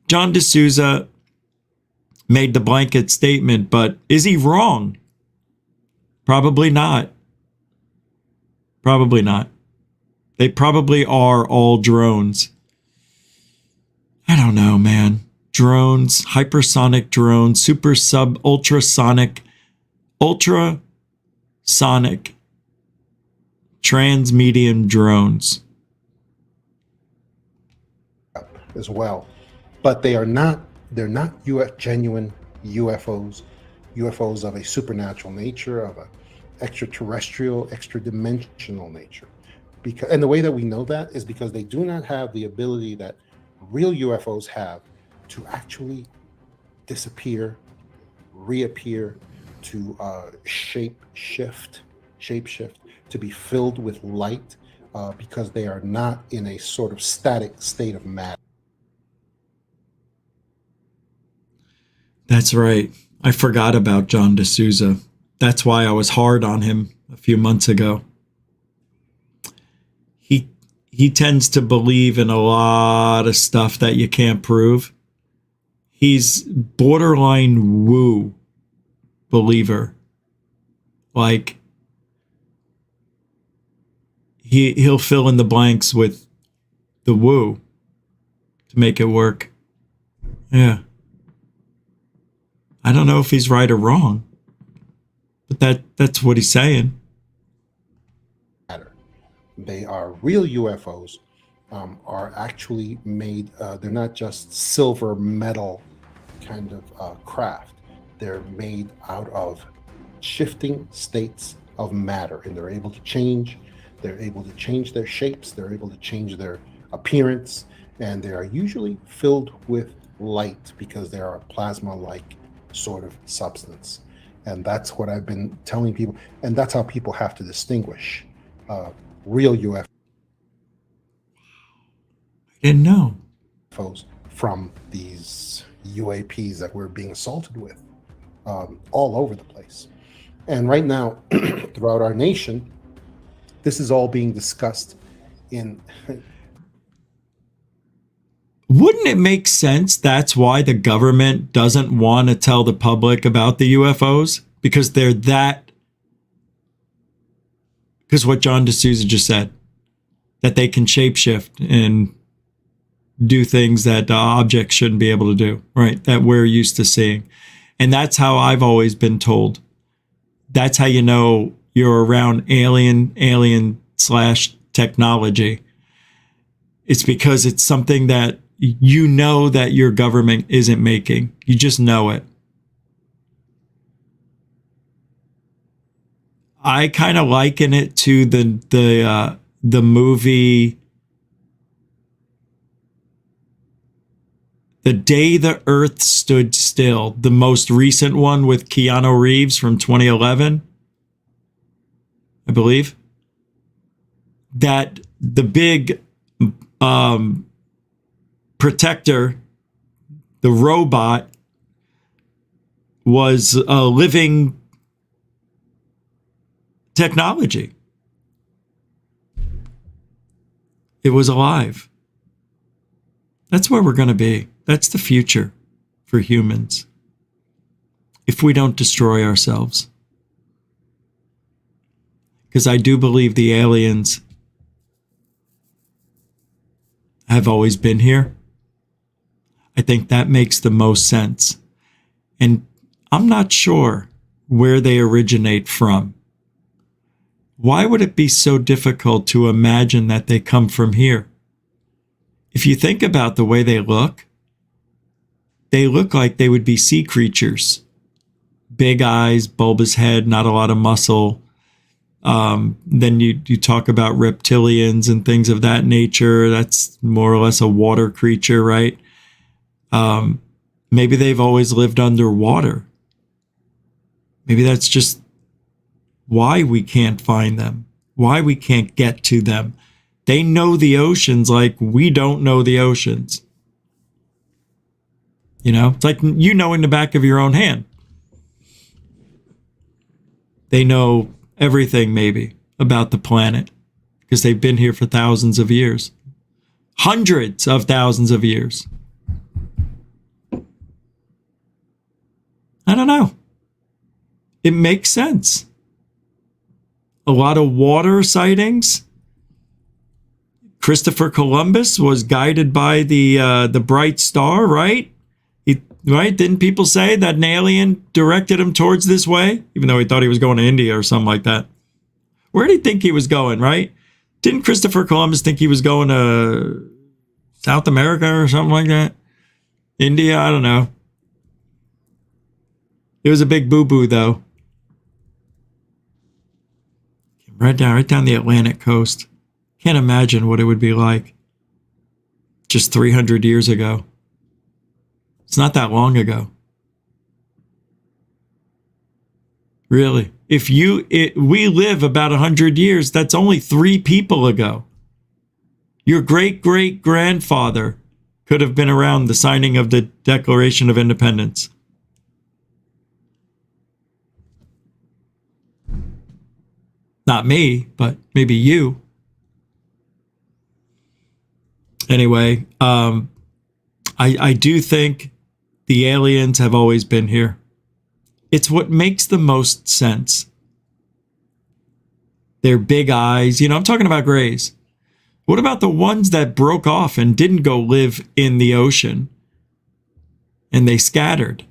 John D'Souza made the blanket statement, but is he wrong? Probably not. Probably not. They probably are all drones. I don't know, man. Drones, hypersonic drones, ultrasonic, transmedium drones. As well, but they're not genuine UFOs of a supernatural nature, of a extraterrestrial, extra dimensional nature. And the way that we know that is because they do not have the ability that real UFOs have to actually disappear, reappear, to shapeshift, to be filled with light, because they are not in a sort of static state of matter. That's right. I forgot about John D'Souza. That's why I was hard on him a few months ago. He tends to believe in a lot of stuff that you can't prove. He's borderline woo believer. Like, he'll fill in the blanks with the woo to make it work. Yeah. I don't know if he's right or wrong, but that's what he's saying. They are real UFOs, are actually made, they're not just silver metal kind of craft. They're made out of shifting states of matter, and they're able to change. They're able to change their shapes. They're able to change their appearance, and they are usually filled with light because they are a plasma-like sort of substance. And that's what I've been telling people, and that's how people have to distinguish real UFOs. I didn't know. From these UAPs that we're being assaulted with all over the place. And right now, throughout our nation, this is all being discussed in... Wouldn't it make sense that's why the government doesn't want to tell the public about the UFOs? Because they're that... Because what John D'Souza just said, that they can shapeshift and do things that objects shouldn't be able to do, right? That we're used to seeing. And that's how I've always been told. That's how you know you're around alien / technology. It's because it's something that you know that your government isn't making. You just know it. I kind of liken it to the movie The Day the Earth Stood Still, the most recent one with Keanu Reeves from 2011, I believe. That the big protector, the robot, was a living technology. It was alive. That's where we're going to be. That's the future for humans, if we don't destroy ourselves. Because I do believe the aliens have always been here. I think that makes the most sense. And I'm not sure where they originate from. Why would it be so difficult to imagine that they come from here? If you think about the way they look like they would be sea creatures. Big eyes, bulbous head, not a lot of muscle. Then you talk about reptilians and things of that nature. That's more or less a water creature, right? Maybe they've always lived underwater. Maybe that's just why we can't find them, why we can't get to them. They know the oceans like we don't know the oceans. You know, it's like you knowing the back of your own hand. They know everything maybe about the planet because they've been here for thousands of years. Hundreds of thousands of years. I don't know. It makes sense. A lot of water sightings. Christopher Columbus was guided by the bright star, right? Right? Didn't people say that an alien directed him towards this way? Even though he thought he was going to India or something like that. Where did he think he was going, right? Didn't Christopher Columbus think he was going to South America or something like that? India? I don't know. It was a big boo-boo, though. Right down the Atlantic coast. Can't imagine what it would be like just 300 years ago. It's not that long ago. Really. We live about 100 years, that's only 3 people ago. Your great-great-grandfather could have been around the signing of the Declaration of Independence. Not me, but maybe you. Anyway, I do think the aliens have always been here. It's what makes the most sense. Their big eyes, I'm talking about grays. What about the ones that broke off and didn't go live in the ocean and they scattered?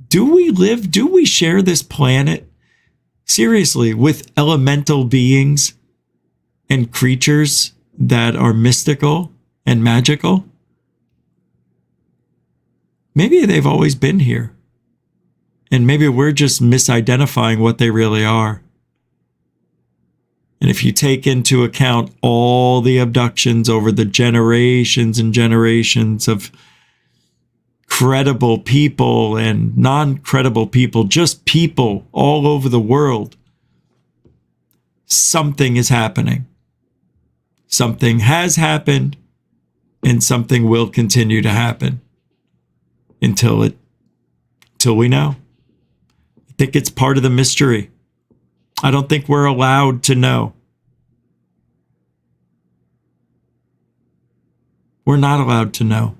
Do we share this planet, seriously, with elemental beings and creatures that are mystical and magical? Maybe they've always been here. And maybe we're just misidentifying what they really are. And if you take into account all the abductions over the generations and generations of credible people and non-credible people, just people all over the world, something is happening. Something has happened, and something will continue to happen until we know. I think it's part of the mystery. I don't think we're allowed to know. We're not allowed to know.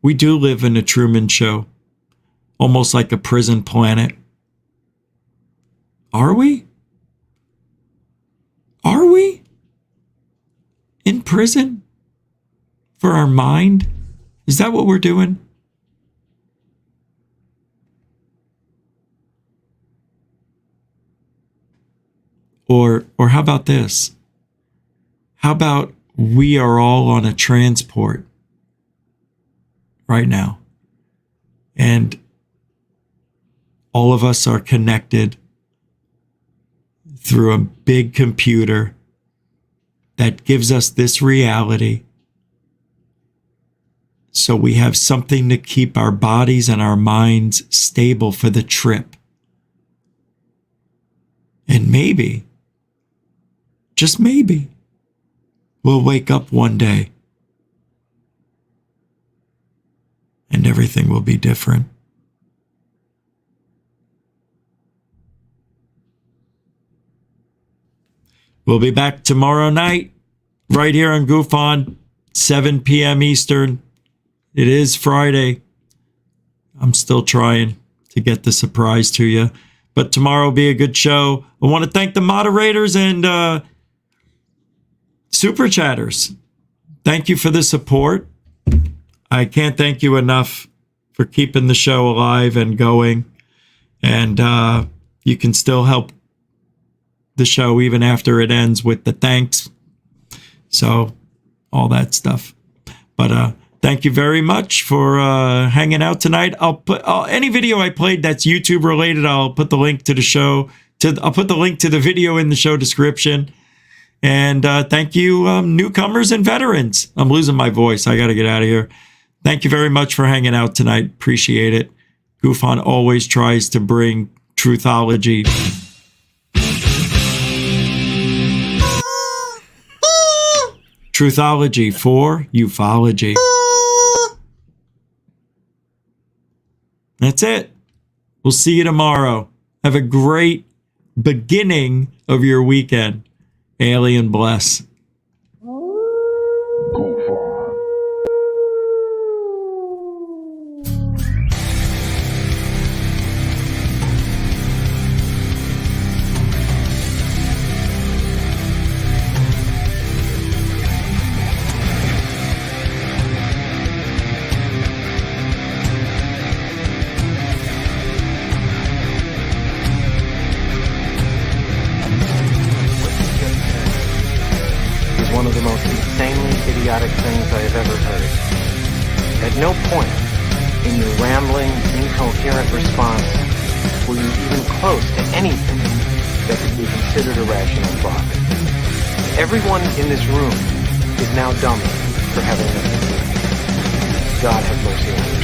We do live in a Truman Show, almost like a prison planet. Are we? Are we? In prison? For our mind? Is that what we're doing? Or how about this? How about we are all on a transport right now, and all of us are connected through a big computer that gives us this reality, so we have something to keep our bodies and our minds stable for the trip. And maybe, just maybe, we'll wake up one day and everything will be different. We'll be back tomorrow night, right here on Goof On, 7 p.m. Eastern. It is Friday. I'm still trying to get the surprise to you, but tomorrow will be a good show. I want to thank the moderators and super chatters. Thank you for the support. I can't thank you enough for keeping the show alive and going. And you can still help the show even after it ends with the thanks. So all that stuff. But thank you very much for hanging out tonight. I'll put any video I played that's YouTube related. I'll put the link to the show. I'll put the link to the video in the show description. And thank you, newcomers and veterans. I'm losing my voice. I got to get out of here. Thank you very much for hanging out tonight. Appreciate it. Goof On always tries to bring Truthology. Truthology for ufology. That's it. We'll see you tomorrow. Have a great beginning of your weekend. Alien bless. One of the most insanely idiotic things I have ever heard. At no point in your rambling, incoherent response were you even close to anything that could be considered a rational thought. Everyone in this room is now dumber for having listened to it. God have mercy on you.